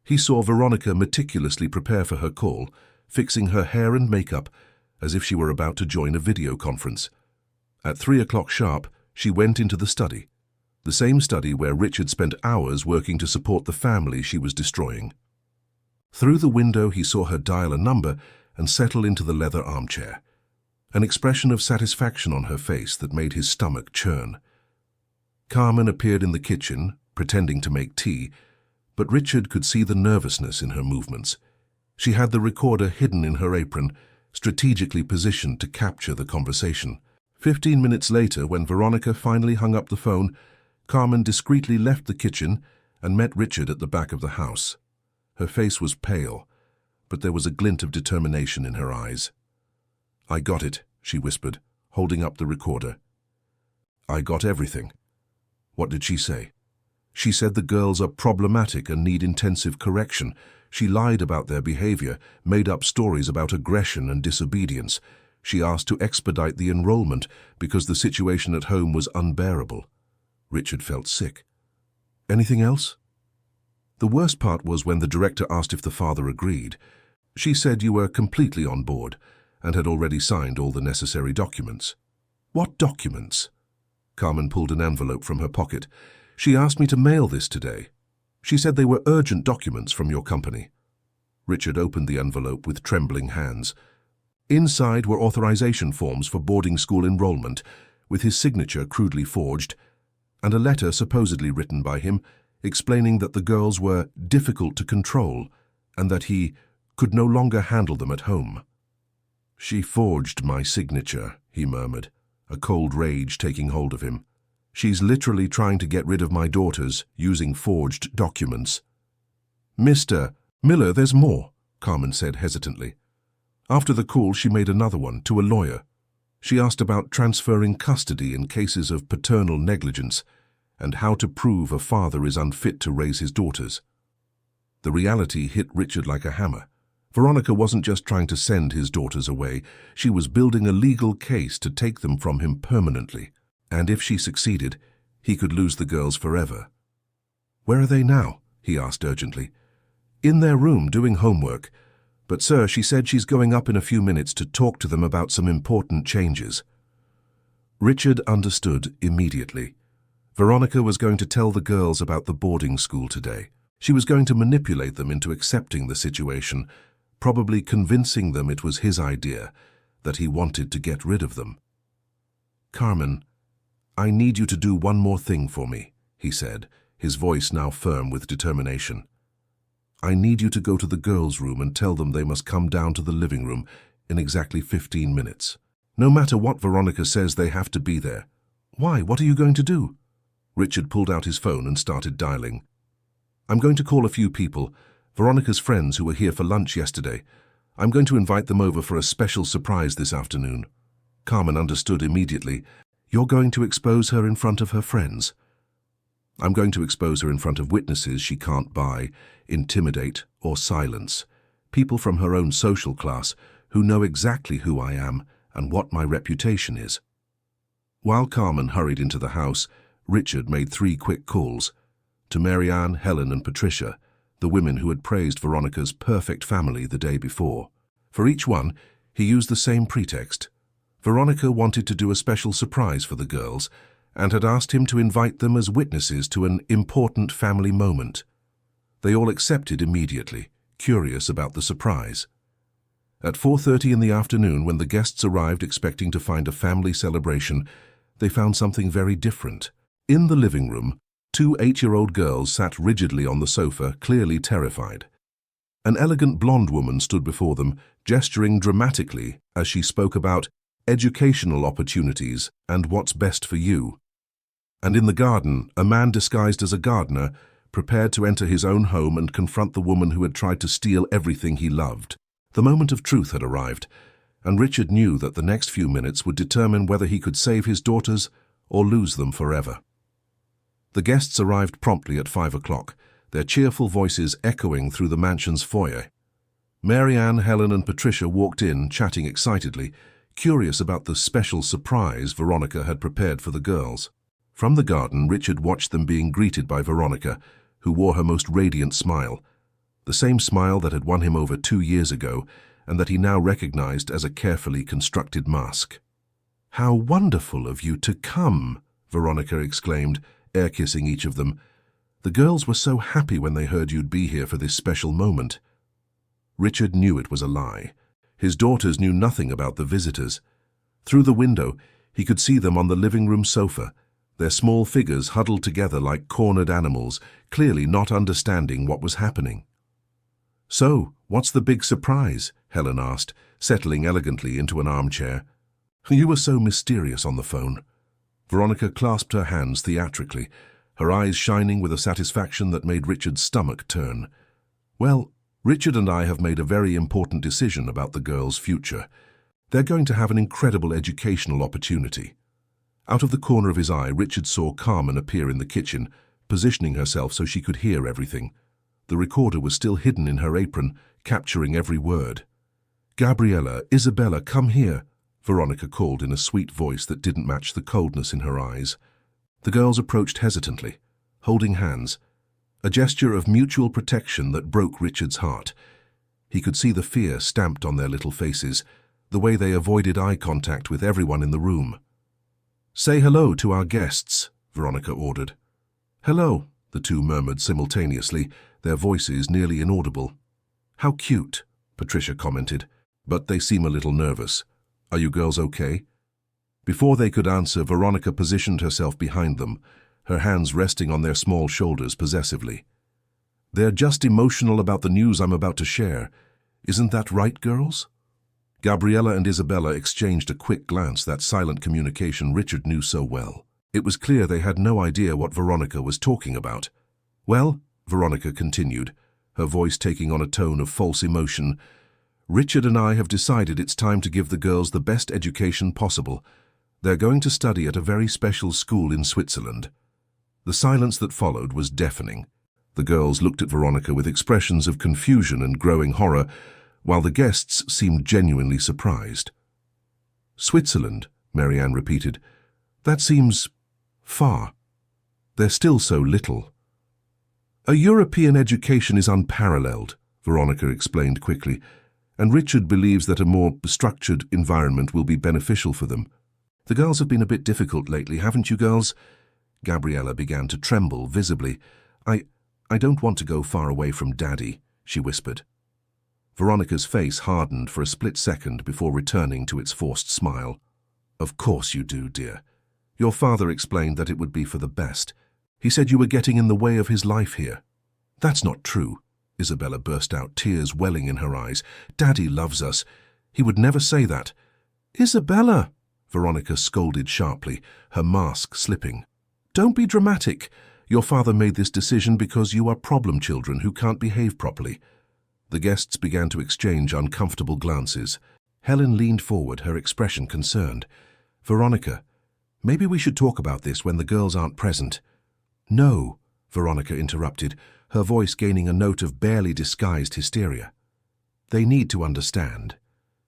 He saw Veronica meticulously prepare for her call, fixing her hair and makeup as if she were about to join a video conference. At 3 o'clock sharp, she went into the study, the same study where Richard spent hours working to support the family she was destroying. Through the window, he saw her dial a number and settle into the leather armchair, an expression of satisfaction on her face that made his stomach churn. Carmen appeared in the kitchen, pretending to make tea, but Richard could see the nervousness in her movements. She had the recorder hidden in her apron, strategically positioned to capture the conversation. 15 minutes later, when Veronica finally hung up the phone, Carmen discreetly left the kitchen and met Richard at the back of the house. Her face was pale, but there was a glint of determination in her eyes. "I got it," she whispered, holding up the recorder. "I got everything." "What did she say?" "She said the girls are problematic and need intensive correction. She lied about their behavior, made up stories about aggression and disobedience. She asked to expedite the enrollment because the situation at home was unbearable." Richard felt sick. "Anything else?" "The worst part was when the director asked if the father agreed. She said you were completely on board and had already signed all the necessary documents." "What documents?" Carmen pulled an envelope from her pocket. "She asked me to mail this today. She said they were urgent documents from your company." Richard opened the envelope with trembling hands. Inside were authorization forms for boarding school enrollment, with his signature crudely forged, and a letter supposedly written by him explaining that the girls were difficult to control and that he could no longer handle them at home. "She forged my signature," he murmured, a cold rage taking hold of him. "She's literally trying to get rid of my daughters using forged documents." "Mr. Miller, there's more," Carmen said hesitantly. After the call, she made another one to a lawyer. She asked about transferring custody in cases of paternal negligence and how to prove a father is unfit to raise his daughters. The reality hit Richard like a hammer. Veronica wasn't just trying to send his daughters away. She was building a legal case to take them from him permanently. And if she succeeded, he could lose the girls forever. "Where are they now?" he asked urgently. "In their room, doing homework. But, sir, she said she's going up in a few minutes to talk to them about some important changes." Richard understood immediately. Veronica was going to tell the girls about the boarding school today. She was going to manipulate them into accepting the situation, probably convincing them it was his idea, that he wanted to get rid of them. "Carmen, I need you to do one more thing for me," he said, his voice now firm with determination. "I need you to go to the girls' room and tell them they must come down to the living room in exactly 15 minutes. No matter what Veronica says, they have to be there." "Why? What are you going to do?" Richard pulled out his phone and started dialing. "I'm going to call a few people, Veronica's friends who were here for lunch yesterday. I'm going to invite them over for a special surprise this afternoon." Carmen understood immediately. "You're going to expose her in front of her friends?" "I'm going to expose her in front of witnesses she can't buy, intimidate, or silence. People from her own social class who know exactly who I am and what my reputation is." While Carmen hurried into the house, Richard made 3 quick calls. To Marianne, Helen, and Patricia, the women who had praised Veronica's perfect family the day before. For each one, he used the same pretext. Veronica wanted to do a special surprise for the girls and had asked him to invite them as witnesses to an important family moment. They all accepted immediately, curious about the surprise. At 4:30 in the afternoon, when the guests arrived expecting to find a family celebration, they found something very different. In the living room, 2 8-year-old girls sat rigidly on the sofa, clearly terrified. An elegant blonde woman stood before them, gesturing dramatically as she spoke about educational opportunities and what's best for you. And in the garden, a man disguised as a gardener prepared to enter his own home and confront the woman who had tried to steal everything he loved. The moment of truth had arrived, and Richard knew that the next few minutes would determine whether he could save his daughters or lose them forever. The guests arrived promptly at 5 o'clock, their cheerful voices echoing through the mansion's foyer. Marianne, Helen, and Patricia walked in, chatting excitedly, curious about the special surprise Veronica had prepared for the girls. From the garden, Richard watched them being greeted by Veronica, who wore her most radiant smile, the same smile that had won him over 2 years ago and that he now recognized as a carefully constructed mask. "How wonderful of you to come," Veronica exclaimed, air-kissing each of them. "The girls were so happy when they heard you'd be here for this special moment." Richard knew it was a lie. His daughters knew nothing about the visitors. Through the window, he could see them on the living room sofa, their small figures huddled together like cornered animals, clearly not understanding what was happening. "So, what's the big surprise?" Helen asked, settling elegantly into an armchair. "You were so mysterious on the phone." Veronica clasped her hands theatrically, her eyes shining with a satisfaction that made Richard's stomach turn. "Well, Richard and I have made a very important decision about the girls' future. They're going to have an incredible educational opportunity." Out of the corner of his eye, Richard saw Carmen appear in the kitchen, positioning herself so she could hear everything. The recorder was still hidden in her apron, capturing every word. "Gabriella, Isabella, come here," Veronica called in a sweet voice that didn't match the coldness in her eyes. The girls approached hesitantly, holding hands, a gesture of mutual protection that broke Richard's heart. He could see the fear stamped on their little faces, the way they avoided eye contact with everyone in the room. "Say hello to our guests," Veronica ordered. "Hello," the two murmured simultaneously, their voices nearly inaudible. "How cute," Patricia commented, "but they seem a little nervous. Are you girls okay?" Before they could answer, Veronica positioned herself behind them, her hands resting on their small shoulders possessively. "They're just emotional about the news I'm about to share. Isn't that right, girls?" Gabriella and Isabella exchanged a quick glance, that silent communication Richard knew so well. It was clear they had no idea what Veronica was talking about. "Well," Veronica continued, her voice taking on a tone of false emotion, "Richard and I have decided it's time to give the girls the best education possible. They're going to study at a very special school in Switzerland." The silence that followed was deafening. The girls looked at Veronica with expressions of confusion and growing horror, while the guests seemed genuinely surprised. "Switzerland," Marianne repeated. "That seems far. They're still so little." "A European education is unparalleled," Veronica explained quickly, "and Richard believes that a more structured environment will be beneficial for them. The girls have been a bit difficult lately, haven't you girls?" Gabriella began to tremble visibly. I don't want to go far away from Daddy," she whispered. Veronica's face hardened for a split second before returning to its forced smile. "Of course you do, dear. Your father explained that it would be for the best. He said you were getting in the way of his life here." "That's not true," Isabella burst out, tears welling in her eyes. "Daddy loves us. He would never say that." "Isabella!" Veronica scolded sharply, her mask slipping. Don't be dramatic. Your father made this decision because you are problem children who can't behave properly. The guests began to exchange uncomfortable glances. Helen leaned forward, her expression concerned. Veronica, maybe we should talk about this when the girls aren't present. No, Veronica interrupted, her voice gaining a note of barely disguised hysteria. They need to understand.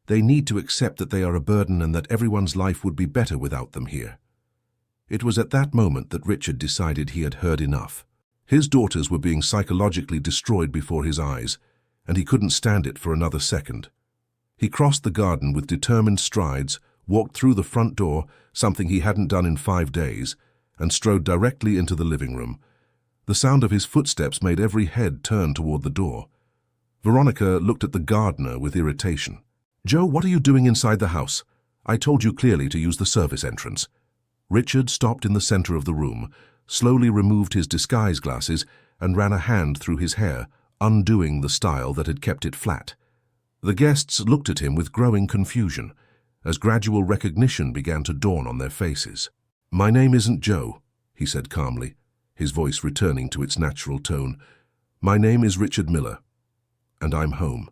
They need to accept that they are a burden and that everyone's life would be better without them here. It was at that moment that Richard decided he had heard enough. His daughters were being psychologically destroyed before his eyes, and he couldn't stand it for another second. He crossed the garden with determined strides, walked through the front door, something he hadn't done in 5 days, and strode directly into the living room. The sound of his footsteps made every head turn toward the door. Veronica looked at the gardener with irritation. "Joe, what are you doing inside the house? I told you clearly to use the service entrance." Richard stopped in the center of the room, slowly removed his disguise glasses, and ran a hand through his hair, undoing the style that had kept it flat. The guests looked at him with growing confusion, as gradual recognition began to dawn on their faces. "My name isn't Joe," he said calmly, his voice returning to its natural tone. "My name is Richard Miller, and I'm home."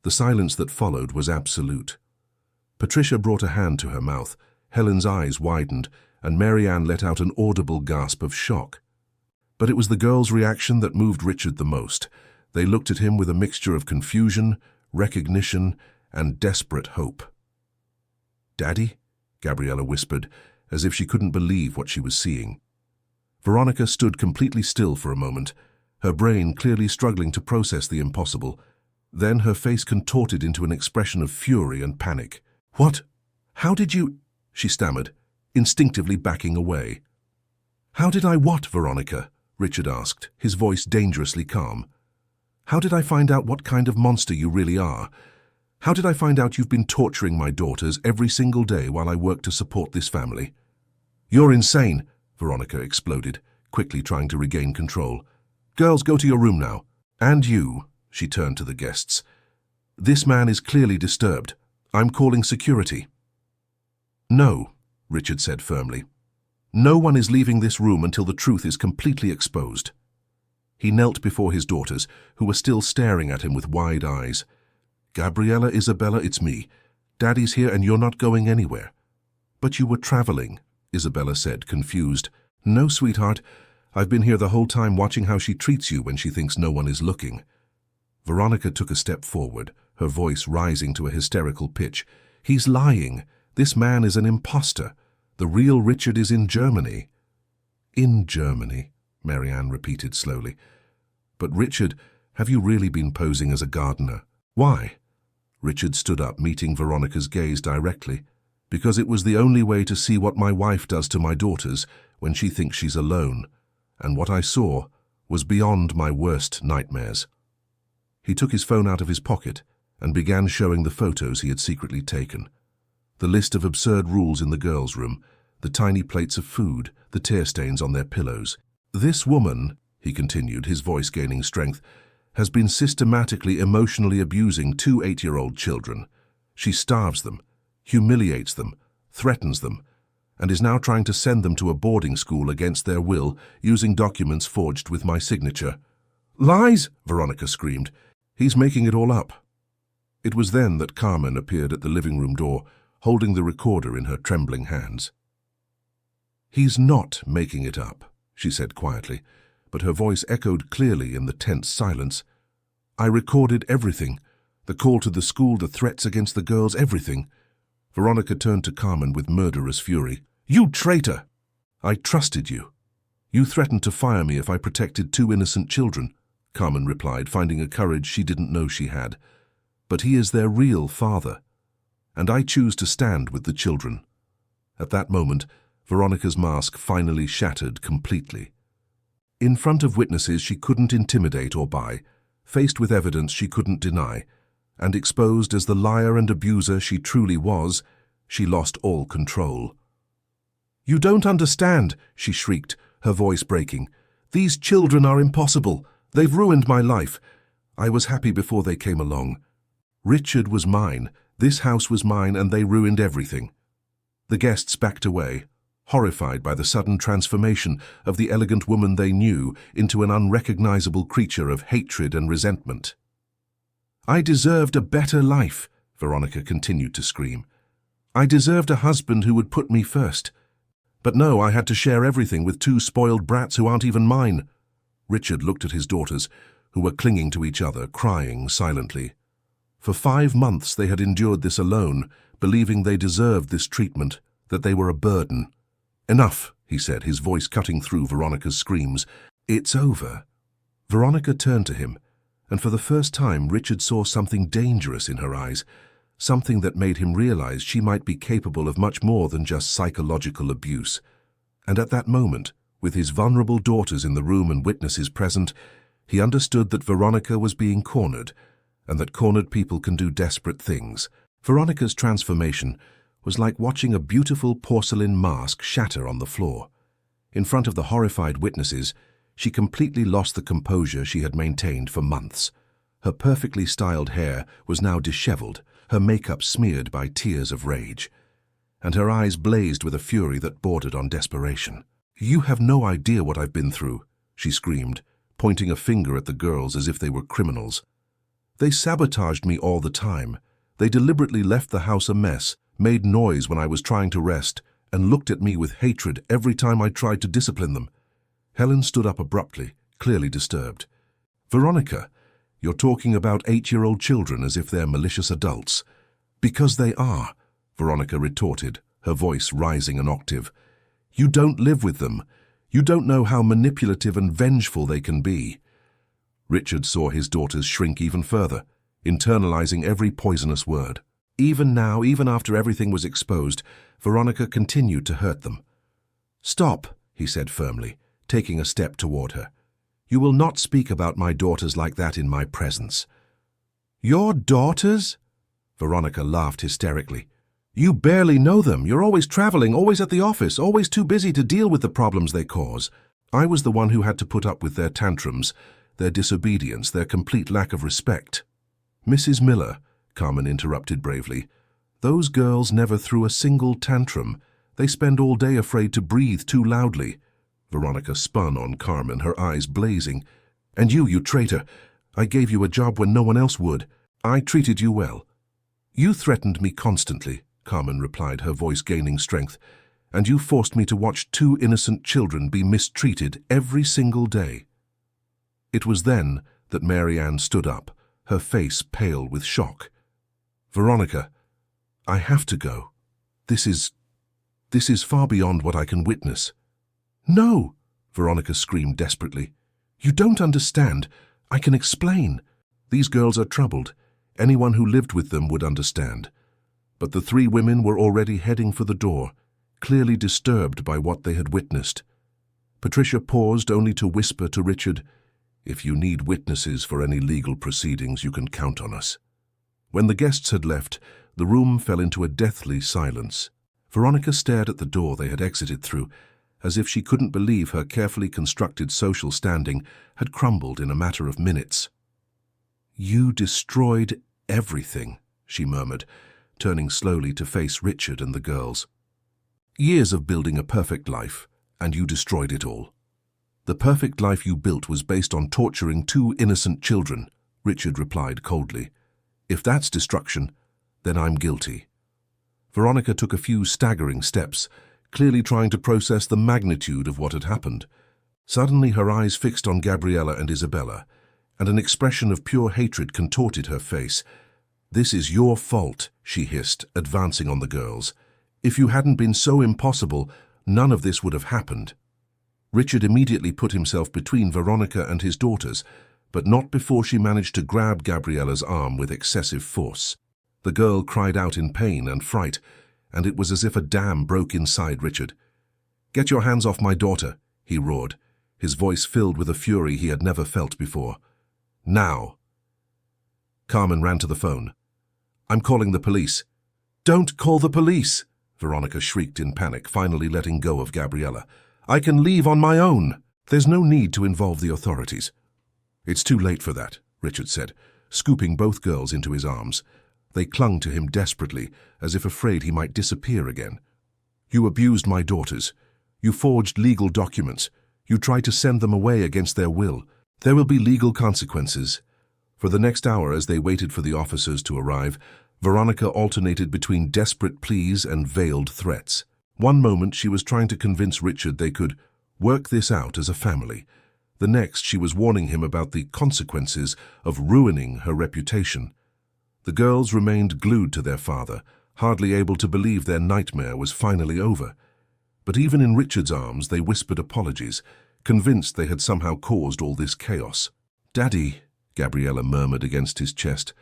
The silence that followed was absolute. Patricia brought a hand to her mouth, Helen's eyes widened, and Marianne let out an audible gasp of shock. But it was the girls' reaction that moved Richard the most. They looked at him with a mixture of confusion, recognition, and desperate hope. "Daddy?" Gabriella whispered, as if she couldn't believe what she was seeing. Veronica stood completely still for a moment, her brain clearly struggling to process the impossible. Then her face contorted into an expression of fury and panic. "What? How did you—" she stammered, instinctively backing away. "How did I what, Veronica?" Richard asked, his voice dangerously calm. "How did I find out what kind of monster you really are? How did I find out you've been torturing my daughters every single day while I work to support this family?" "You're insane," Veronica exploded, quickly trying to regain control. "Girls, go to your room now. And you," she turned to the guests. "This man is clearly disturbed. I'm calling security." "No," Richard said firmly. "No one is leaving this room until the truth is completely exposed." He knelt before his daughters, who were still staring at him with wide eyes. "Gabriella, Isabella, it's me. Daddy's here and you're not going anywhere." "But you were traveling," Isabella said, confused. "No, sweetheart. I've been here the whole time watching how she treats you when she thinks no one is looking." Veronica took a step forward, her voice rising to a hysterical pitch. "He's lying. This man is an imposter. The real Richard is in Germany." "In Germany," Marianne repeated slowly. "But Richard, have you really been posing as a gardener?" "Why?" Richard stood up, meeting Veronica's gaze directly. "Because it was the only way to see what my wife does to my daughters when she thinks she's alone. And what I saw was beyond my worst nightmares." He took his phone out of his pocket and began showing the photos he had secretly taken. The list of absurd rules in the girls' room, the tiny plates of food, the tear stains on their pillows. "This woman," he continued, his voice gaining strength, "has been systematically emotionally abusing 2 8-year-old children. She starves them, humiliates them, threatens them, and is now trying to send them to a boarding school against their will, using documents forged with my signature." "Lies!" Veronica screamed. "He's making it all up." It was then that Carmen appeared at the living room door, holding the recorder in her trembling hands. "He's not making it up," she said quietly, but her voice echoed clearly in the tense silence. "I recorded everything. The call to the school, the threats against the girls, everything." Veronica turned to Carmen with murderous fury. "You traitor! I trusted you. You threatened to fire me if I protected 2 innocent children," Carmen replied, finding a courage she didn't know she had. "But he is their real father, and I choose to stand with the children." At that moment, Veronica's mask finally shattered completely. In front of witnesses she couldn't intimidate or buy, faced with evidence she couldn't deny, and exposed as the liar and abuser she truly was, she lost all control. "You don't understand," she shrieked, her voice breaking. "These children are impossible. They've ruined my life. I was happy before they came along. Richard was mine, this house was mine, and they ruined everything." The guests backed away, horrified by the sudden transformation of the elegant woman they knew into an unrecognizable creature of hatred and resentment. "I deserved a better life," Veronica continued to scream. "I deserved a husband who would put me first. But no, I had to share everything with two spoiled brats who aren't even mine." Richard looked at his daughters, who were clinging to each other, crying silently. For 5 months they had endured this alone, believing they deserved this treatment, that they were a burden. "Enough," he said, his voice cutting through Veronica's screams. "It's over." Veronica turned to him, and for the first time Richard saw something dangerous in her eyes, something that made him realize she might be capable of much more than just psychological abuse. And at that moment, with his vulnerable daughters in the room and witnesses present, he understood that Veronica was being cornered, and that cornered people can do desperate things. Veronica's transformation was like watching a beautiful porcelain mask shatter on the floor. In front of the horrified witnesses, she completely lost the composure she had maintained for months. Her perfectly styled hair was now disheveled, her makeup smeared by tears of rage, and her eyes blazed with a fury that bordered on desperation. "You have no idea what I've been through," she screamed, pointing a finger at the girls as if they were criminals. "They sabotaged me all the time. They deliberately left the house a mess, made noise when I was trying to rest, and looked at me with hatred every time I tried to discipline them." Helen stood up abruptly, clearly disturbed. "Veronica, you're talking about 8-year-old children as if they're malicious adults." "Because they are," Veronica retorted, her voice rising an octave. "You don't live with them. You don't know how manipulative and vengeful they can be." Richard saw his daughters shrink even further, internalizing every poisonous word. Even now, even after everything was exposed, Veronica continued to hurt them. "Stop," he said firmly, taking a step toward her. "You will not speak about my daughters like that in my presence." "Your daughters?" Veronica laughed hysterically. "You barely know them. You're always traveling, always at the office, always too busy to deal with the problems they cause. I was the one who had to put up with their tantrums, their disobedience, their complete lack of respect." "Mrs. Miller," Carmen interrupted bravely, "those girls never threw a single tantrum. They spend all day afraid to breathe too loudly." Veronica spun on Carmen, her eyes blazing. "And you traitor! I gave you a job when no one else would. I treated you well." "You threatened me constantly," Carmen replied, her voice gaining strength, "and you forced me to watch 2 innocent children be mistreated every single day." It was then that Mary Ann stood up, her face pale with shock. "Veronica, I have to go. This is far beyond what I can witness." "No!" Veronica screamed desperately. "You don't understand. I can explain. These girls are troubled. Anyone who lived with them would understand." But the 3 women were already heading for the door, clearly disturbed by what they had witnessed. Patricia paused only to whisper to Richard, "If you need witnesses for any legal proceedings, you can count on us." When the guests had left, the room fell into a deathly silence. Veronica stared at the door they had exited through, as if she couldn't believe her carefully constructed social standing had crumbled in a matter of minutes. "You destroyed everything," she murmured, turning slowly to face Richard and the girls. "Years of building a perfect life, and you destroyed it all." "The perfect life you built was based on torturing 2 innocent children," Richard replied coldly. "If that's destruction, then I'm guilty." Veronica took a few staggering steps, clearly trying to process the magnitude of what had happened. Suddenly her eyes fixed on Gabriella and Isabella, and an expression of pure hatred contorted her face. "This is your fault," she hissed, advancing on the girls. "If you hadn't been so impossible, none of this would have happened." Richard immediately put himself between Veronica and his daughters, but not before she managed to grab Gabriella's arm with excessive force. The girl cried out in pain and fright, and it was as if a dam broke inside Richard. "Get your hands off my daughter," he roared, his voice filled with a fury he had never felt before. "Now!" Carmen ran to the phone. "I'm calling the police." "Don't call the police!" Veronica shrieked in panic, finally letting go of Gabriella. "I can leave on my own." "There's no need to involve the authorities." "It's too late for that," Richard said, scooping both girls into his arms. They clung to him desperately, as if afraid he might disappear again. You abused my daughters. You forged legal documents. You tried to send them away against their will. There will be legal consequences." For the next hour, as they waited for the officers to arrive, Veronica alternated between desperate pleas and veiled threats. One moment she was trying to convince Richard they could work this out as a family. The next she was warning him about the consequences of ruining her reputation. The girls remained glued to their father, hardly able to believe their nightmare was finally over. But even in Richard's arms they whispered apologies, convinced they had somehow caused all this chaos. "Daddy," Gabriella murmured against his chest,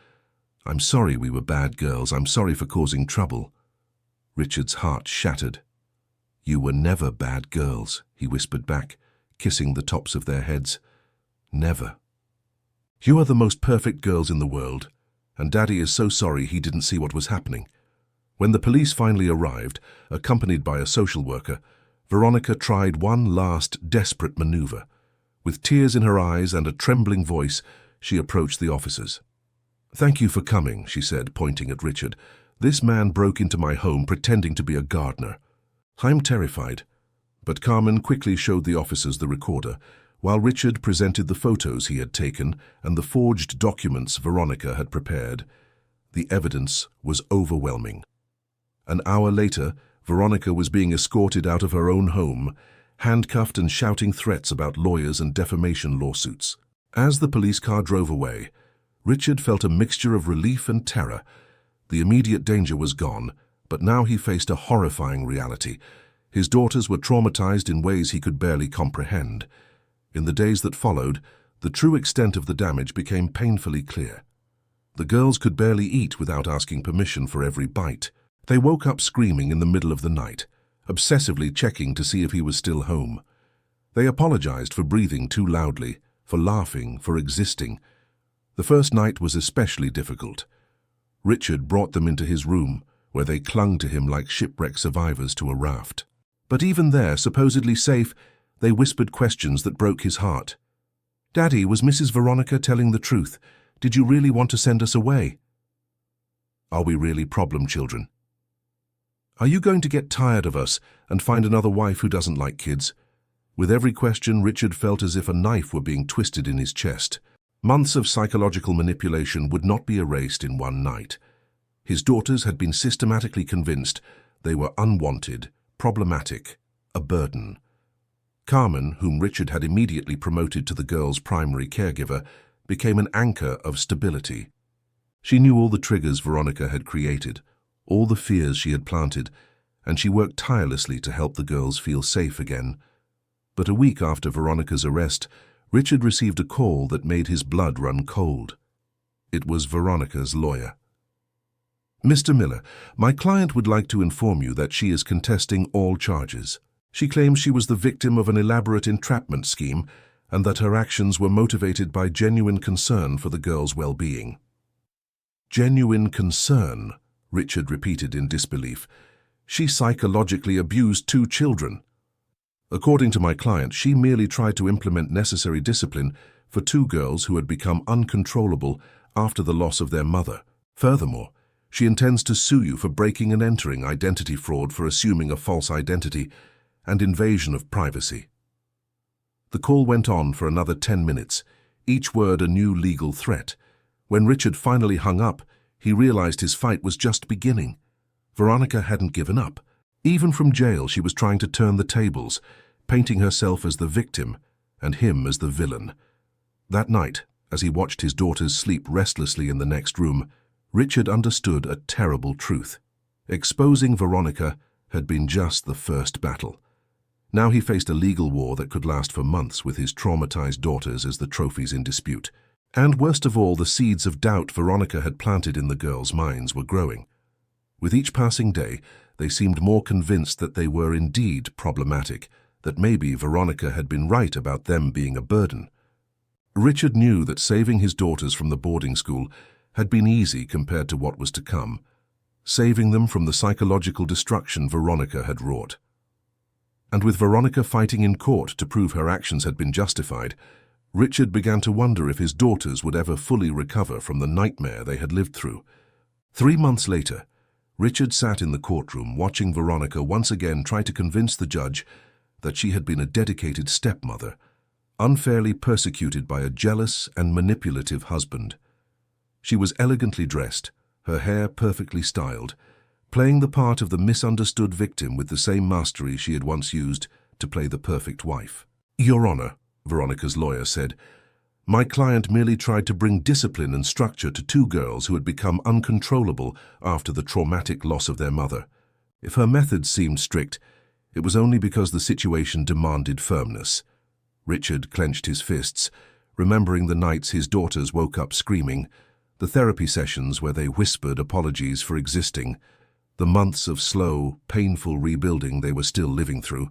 "I'm sorry we were bad girls. I'm sorry for causing trouble." Richard's heart shattered. "You were never bad girls," he whispered back, kissing the tops of their heads. "Never. You are the most perfect girls in the world, and Daddy is so sorry he didn't see what was happening." When the police finally arrived, accompanied by a social worker, Veronica tried one last desperate maneuver. With tears in her eyes and a trembling voice, she approached the officers. "Thank you for coming," she said, pointing at Richard. "This man broke into my home pretending to be a gardener. I'm terrified." But Carmen quickly showed the officers the recorder, while Richard presented the photos he had taken and the forged documents Veronica had prepared. The evidence was overwhelming. An hour later, Veronica was being escorted out of her own home, handcuffed and shouting threats about lawyers and defamation lawsuits. As the police car drove away, Richard felt a mixture of relief and terror. The immediate danger was gone, but now he faced a horrifying reality. His daughters were traumatized in ways he could barely comprehend. In the days that followed, the true extent of the damage became painfully clear. The girls could barely eat without asking permission for every bite. They woke up screaming in the middle of the night, obsessively checking to see if he was still home. They apologized for breathing too loudly, for laughing, for existing. The first night was especially difficult. Richard brought them into his room, where they clung to him like shipwreck survivors to a raft. But even there, supposedly safe, they whispered questions that broke his heart. "Daddy, was Mrs. Veronica telling the truth? Did you really want to send us away? Are we really problem children? Are you going to get tired of us and find another wife who doesn't like kids?" With every question, Richard felt as if a knife were being twisted in his chest. Months of psychological manipulation would not be erased in one night. His daughters had been systematically convinced they were unwanted, problematic, a burden. Carmen, whom Richard had immediately promoted to the girl's primary caregiver, became an anchor of stability. She knew all the triggers Veronica had created, all the fears she had planted, and she worked tirelessly to help the girls feel safe again. But a week after Veronica's arrest, Richard received a call that made his blood run cold. It was Veronica's lawyer. "Mr. Miller, my client would like to inform you that she is contesting all charges. She claims she was the victim of an elaborate entrapment scheme and that her actions were motivated by genuine concern for the girls' well-being." "Genuine concern," Richard repeated in disbelief. "She psychologically abused 2 children. According to my client, she merely tried to implement necessary discipline for 2 girls who had become uncontrollable after the loss of their mother. Furthermore, she intends to sue you for breaking and entering, identity fraud for assuming a false identity, and invasion of privacy." The call went on for another 10 minutes, each word a new legal threat. When Richard finally hung up, he realized his fight was just beginning. Veronica hadn't given up. Even from jail, she was trying to turn the tables, painting herself as the victim and him as the villain. That night, as he watched his daughters sleep restlessly in the next room, Richard understood a terrible truth. Exposing Veronica had been just the first battle. Now he faced a legal war that could last for months with his traumatized daughters as the trophies in dispute. And worst of all, the seeds of doubt Veronica had planted in the girls' minds were growing. With each passing day, they seemed more convinced that they were indeed problematic, that maybe Veronica had been right about them being a burden. Richard knew that saving his daughters from the boarding school had been easy compared to what was to come, saving them from the psychological destruction Veronica had wrought. And with Veronica fighting in court to prove her actions had been justified, Richard began to wonder if his daughters would ever fully recover from the nightmare they had lived through. 3 months later, Richard sat in the courtroom watching Veronica once again try to convince the judge that she had been a dedicated stepmother, unfairly persecuted by a jealous and manipulative husband. She was elegantly dressed, her hair perfectly styled, playing the part of the misunderstood victim with the same mastery she had once used to play the perfect wife. "Your Honor," Veronica's lawyer said, "my client merely tried to bring discipline and structure to two girls who had become uncontrollable after the traumatic loss of their mother. If her methods seemed strict, it was only because the situation demanded firmness." Richard clenched his fists, remembering the nights his daughters woke up screaming, the therapy sessions where they whispered apologies for existing, the months of slow, painful rebuilding they were still living through.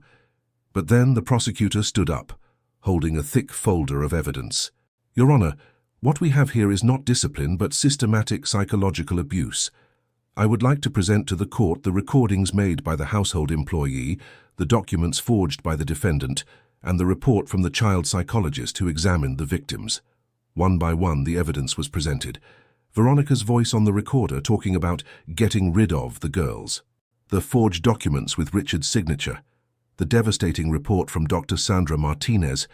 But then the prosecutor stood up, holding a thick folder of evidence. "Your Honor, what we have here is not discipline but systematic psychological abuse. I would like to present to the court the recordings made by the household employee, the documents forged by the defendant, and the report from the child psychologist who examined the victims." One by one, the evidence was presented. Veronica's voice on the recorder talking about getting rid of the girls. The forged documents with Richard's signature. The devastating report from Dr. Sandra Martinez,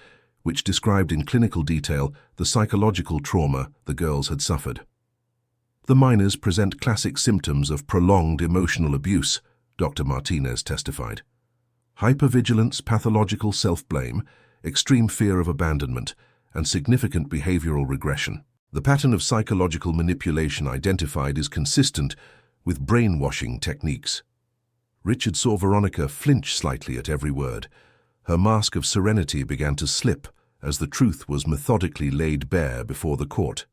which described in clinical detail the psychological trauma the girls had suffered. "The minors present classic symptoms of prolonged emotional abuse," Dr. Martinez testified. "Hypervigilance, pathological self-blame, extreme fear of abandonment, and significant behavioral regression. The pattern of psychological manipulation identified is consistent with brainwashing techniques." Richard saw Veronica flinch slightly at every word. Her mask of serenity began to slip as the truth was methodically laid bare before the court.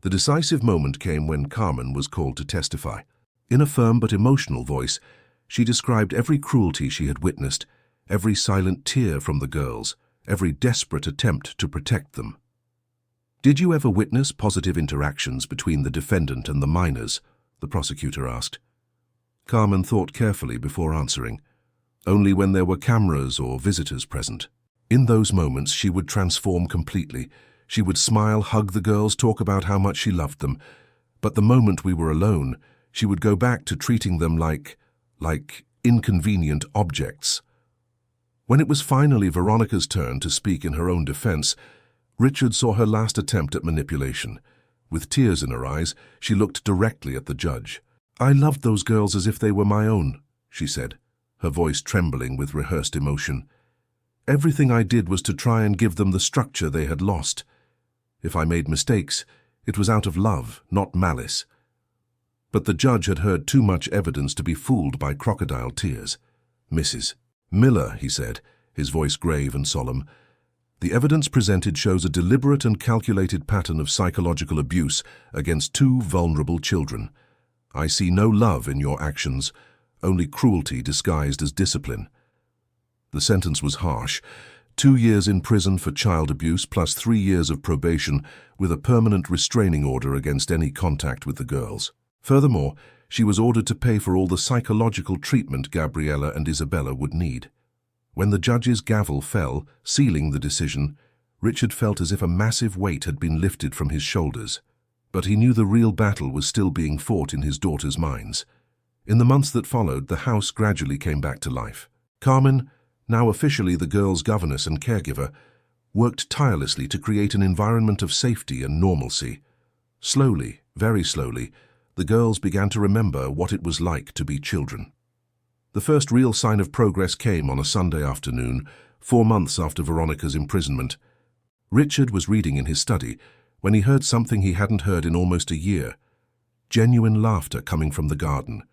The decisive moment came when Carmen was called to testify. In a firm but emotional voice, she described every cruelty she had witnessed, every silent tear from the girls, every desperate attempt to protect them. "Did you ever witness positive interactions between the defendant and the minors?" the prosecutor asked. Carmen thought carefully before answering. "Only when there were cameras or visitors present. In those moments, she would transform completely. She would smile, hug the girls, talk about how much she loved them. But the moment we were alone, she would go back to treating them like inconvenient objects." When it was finally Veronica's turn to speak in her own defense, Richard saw her last attempt at manipulation. With tears in her eyes, she looked directly at the judge. "I loved those girls as if they were my own," she said, her voice trembling with rehearsed emotion. "Everything I did was to try and give them the structure they had lost. If I made mistakes, it was out of love, not malice." But the judge had heard too much evidence to be fooled by crocodile tears. "Mrs. Miller," he said, his voice grave and solemn, "the evidence presented shows a deliberate and calculated pattern of psychological abuse against two vulnerable children. I see no love in your actions, only cruelty disguised as discipline." The sentence was harsh. 2 years in prison for child abuse plus 3 years of probation with a permanent restraining order against any contact with the girls. Furthermore, she was ordered to pay for all the psychological treatment Gabriella and Isabella would need. When the judge's gavel fell, sealing the decision, Richard felt as if a massive weight had been lifted from his shoulders. But he knew the real battle was still being fought in his daughters' minds. In the months that followed, the house gradually came back to life. Carmen, now officially the girls' governess and caregiver, worked tirelessly to create an environment of safety and normalcy. Slowly, very slowly, the girls began to remember what it was like to be children. The first real sign of progress came on a Sunday afternoon, 4 months after Veronica's imprisonment. Richard was reading in his study when he heard something he hadn't heard in almost a year: genuine laughter coming from the garden.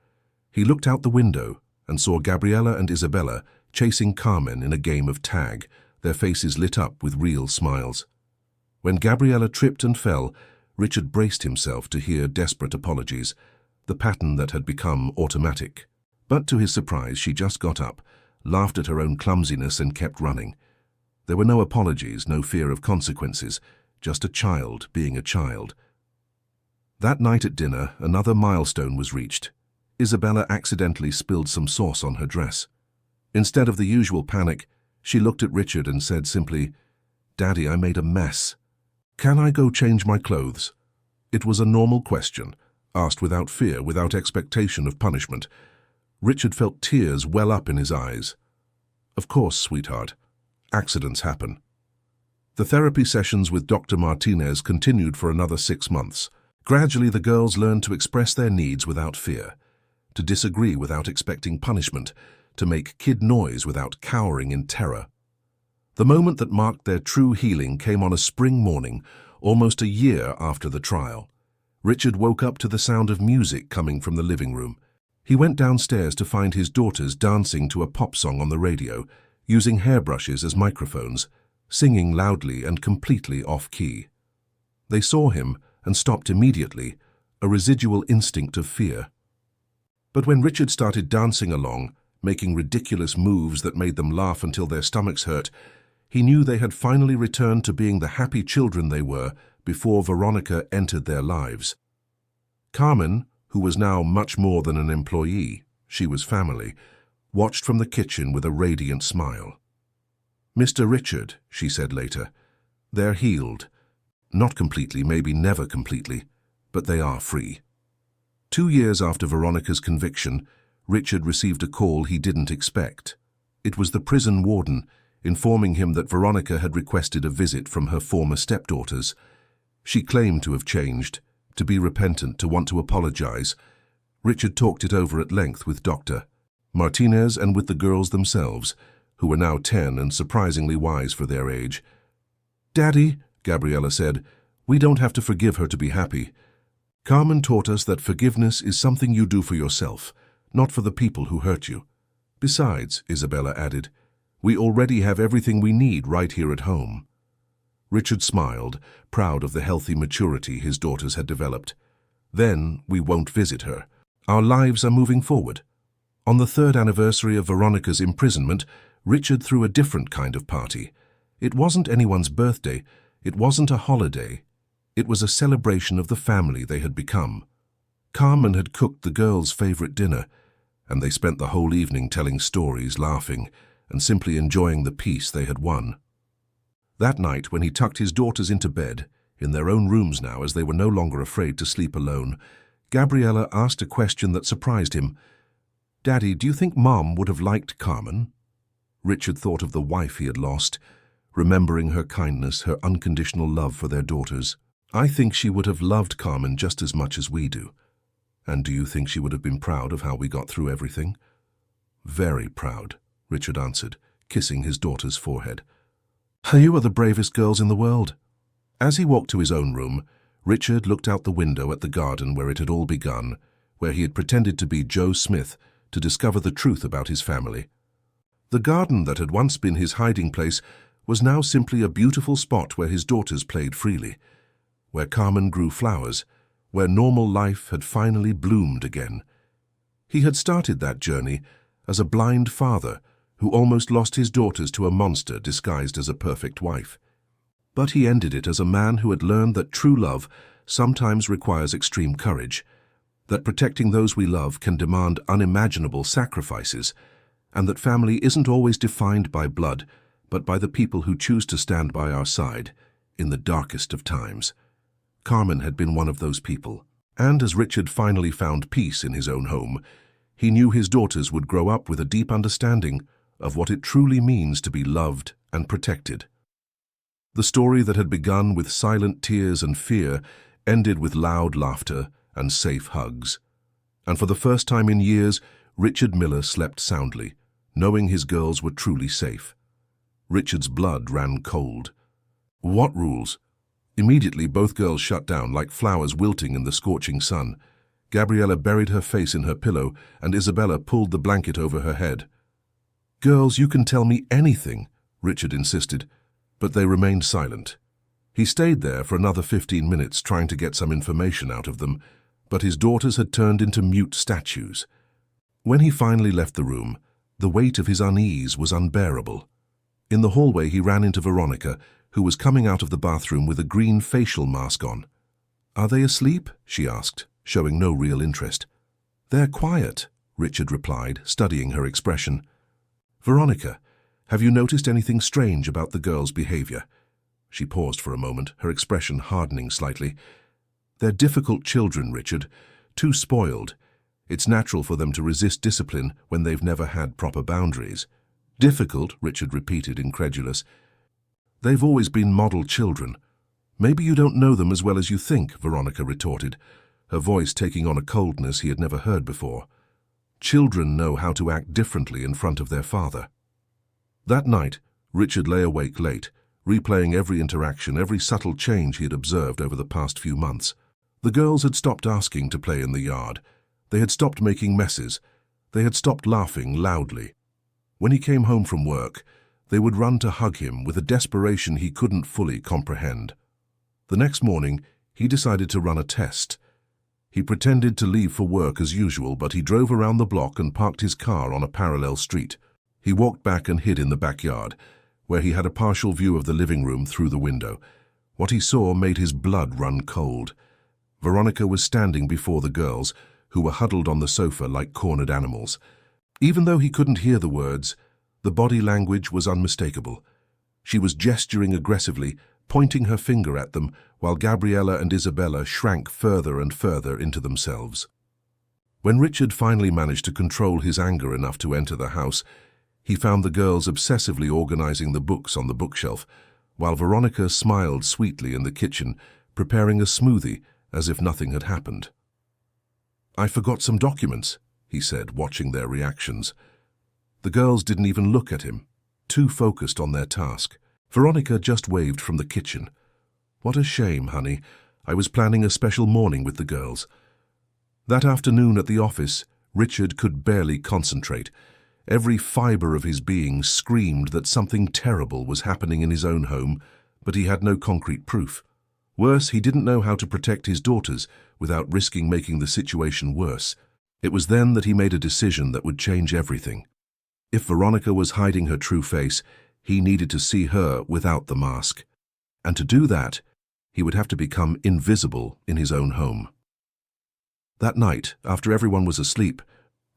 He looked out the window and saw Gabriella and Isabella chasing Carmen in a game of tag, their faces lit up with real smiles. When Gabriella tripped and fell, Richard braced himself to hear desperate apologies, the pattern that had become automatic. But to his surprise, she just got up, laughed at her own clumsiness and kept running. There were no apologies, no fear of consequences, just a child being a child. That night at dinner, another milestone was reached. Isabella accidentally spilled some sauce on her dress. Instead of the usual panic, she looked at Richard and said simply, "Daddy, I made a mess. Can I go change my clothes?" It was a normal question, asked without fear, without expectation of punishment. Richard felt tears well up in his eyes. Of course, sweetheart. Accidents happen. The therapy sessions with Dr. Martinez continued for another 6 months. Gradually, the girls learned to express their needs without fear, to disagree without expecting punishment, to make kid noise without cowering in terror. The moment that marked their true healing came on a spring morning, almost a year after the trial. Richard woke up to the sound of music coming from the living room. He went downstairs to find his daughters dancing to a pop song on the radio, using hairbrushes as microphones, singing loudly and completely off-key. They saw him and stopped immediately, a residual instinct of fear. But when Richard started dancing along, making ridiculous moves that made them laugh until their stomachs hurt, he knew they had finally returned to being the happy children they were before Veronica entered their lives. Carmen, who was now much more than an employee, she was family, watched from the kitchen with a radiant smile. "Mr. Richard," she said later, "they're healed. Not completely, maybe never completely, but they are free." 2 years after Veronica's conviction, Richard received a call he didn't expect. It was the prison warden, informing him that Veronica had requested a visit from her former stepdaughters. She claimed to have changed, to be repentant, to want to apologize. Richard talked it over at length with Dr. Martinez and with the girls themselves, who were now 10 and surprisingly wise for their age. "Daddy," Gabriella said, "we don't have to forgive her to be happy. Carmen taught us that forgiveness is something you do for yourself, not for the people who hurt you. Besides," Isabella added, "we already have everything we need right here at home." Richard smiled, proud of the healthy maturity his daughters had developed. "Then we won't visit her. Our lives are moving forward." On the 3rd anniversary of Veronica's imprisonment, Richard threw a different kind of party. It wasn't anyone's birthday. It wasn't a holiday. It was a celebration of the family they had become. Carmen had cooked the girls' favorite dinner, and they spent the whole evening telling stories, laughing, and simply enjoying the peace they had won. That night, when he tucked his daughters into bed, in their own rooms now as they were no longer afraid to sleep alone, Gabriella asked a question that surprised him. "Daddy, do you think Mom would have liked Carmen?" Richard thought of the wife he had lost, remembering her kindness, her unconditional love for their daughters. "I think she would have loved Carmen just as much as we do." "And do you think she would have been proud of how we got through everything?" "Very proud," Richard answered, kissing his daughter's forehead. "You are the bravest girls in the world." As he walked to his own room, Richard looked out the window at the garden where it had all begun, where he had pretended to be Joe Smith to discover the truth about his family. The garden that had once been his hiding place was now simply a beautiful spot where his daughters played freely, where Carmen grew flowers, where normal life had finally bloomed again. He had started that journey as a blind father who almost lost his daughters to a monster disguised as a perfect wife. But he ended it as a man who had learned that true love sometimes requires extreme courage, that protecting those we love can demand unimaginable sacrifices, and that family isn't always defined by blood, but by the people who choose to stand by our side in the darkest of times. Carmen had been one of those people, and as Richard finally found peace in his own home, he knew his daughters would grow up with a deep understanding of what it truly means to be loved and protected. The story that had begun with silent tears and fear ended with loud laughter and safe hugs. And for the first time in years, Richard Miller slept soundly, knowing his girls were truly safe. Richard's blood ran cold. "What rules?" Immediately, both girls shut down like flowers wilting in the scorching sun. Gabriella buried her face in her pillow, and Isabella pulled the blanket over her head. "Girls, you can tell me anything," Richard insisted, but they remained silent. He stayed there for another 15 minutes trying to get some information out of them, but his daughters had turned into mute statues. When he finally left the room, the weight of his unease was unbearable. In the hallway, he ran into Veronica, who was coming out of the bathroom with a green facial mask on. "Are they asleep?" she asked, showing no real interest. "They're quiet," Richard replied, studying her expression. "Veronica, have you noticed anything strange about the girls' behavior?" She paused for a moment, her expression hardening slightly. "They're difficult children, Richard. too spoiled. It's natural for them to resist discipline when they've never had proper boundaries. Difficult, Richard repeated, incredulous. They've always been model children. Maybe you don't know them as well as you think, Veronica retorted, her voice taking on a coldness he had never heard before. Children know how to act differently in front of their father. That night, Richard lay awake late, replaying every interaction, every subtle change he had observed over the past few months. The girls had stopped asking to play in the yard. They had stopped making messes. They had stopped laughing loudly. When he came home from work, they would run to hug him with a desperation he couldn't fully comprehend. The next morning, he decided to run a test. He pretended to leave for work as usual, but he drove around the block and parked his car on a parallel street. He walked back and hid in the backyard, where he had a partial view of the living room through the window. What he saw made his blood run cold. Veronica was standing before the girls, who were huddled on the sofa like cornered animals. Even though he couldn't hear the words, the body language was unmistakable. She was gesturing aggressively, pointing her finger at them, while Gabriella and Isabella shrank further and further into themselves. When Richard finally managed to control his anger enough to enter the house, he found the girls obsessively organizing the books on the bookshelf, while Veronica smiled sweetly in the kitchen, preparing a smoothie as if nothing had happened. "I forgot some documents," he said, watching their reactions. The girls didn't even look at him, too focused on their task. Veronica just waved from the kitchen. "What a shame, honey. I was planning a special morning with the girls." That afternoon at the office, Richard could barely concentrate. Every fiber of his being screamed that something terrible was happening in his own home, but he had no concrete proof. Worse, he didn't know how to protect his daughters without risking making the situation worse. It was then that he made a decision that would change everything. If Veronica was hiding her true face, he needed to see her without the mask. And to do that, he would have to become invisible in his own home. That night, after everyone was asleep,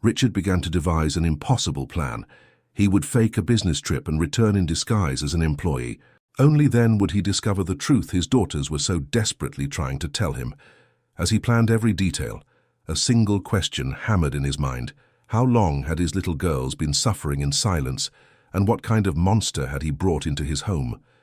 Richard began to devise an impossible plan. He would fake a business trip and return in disguise as an employee. Only then would he discover the truth his daughters were so desperately trying to tell him. As he planned every detail, a single question hammered in his mind. How long had his little girls been suffering in silence, and what kind of monster had he brought into his home?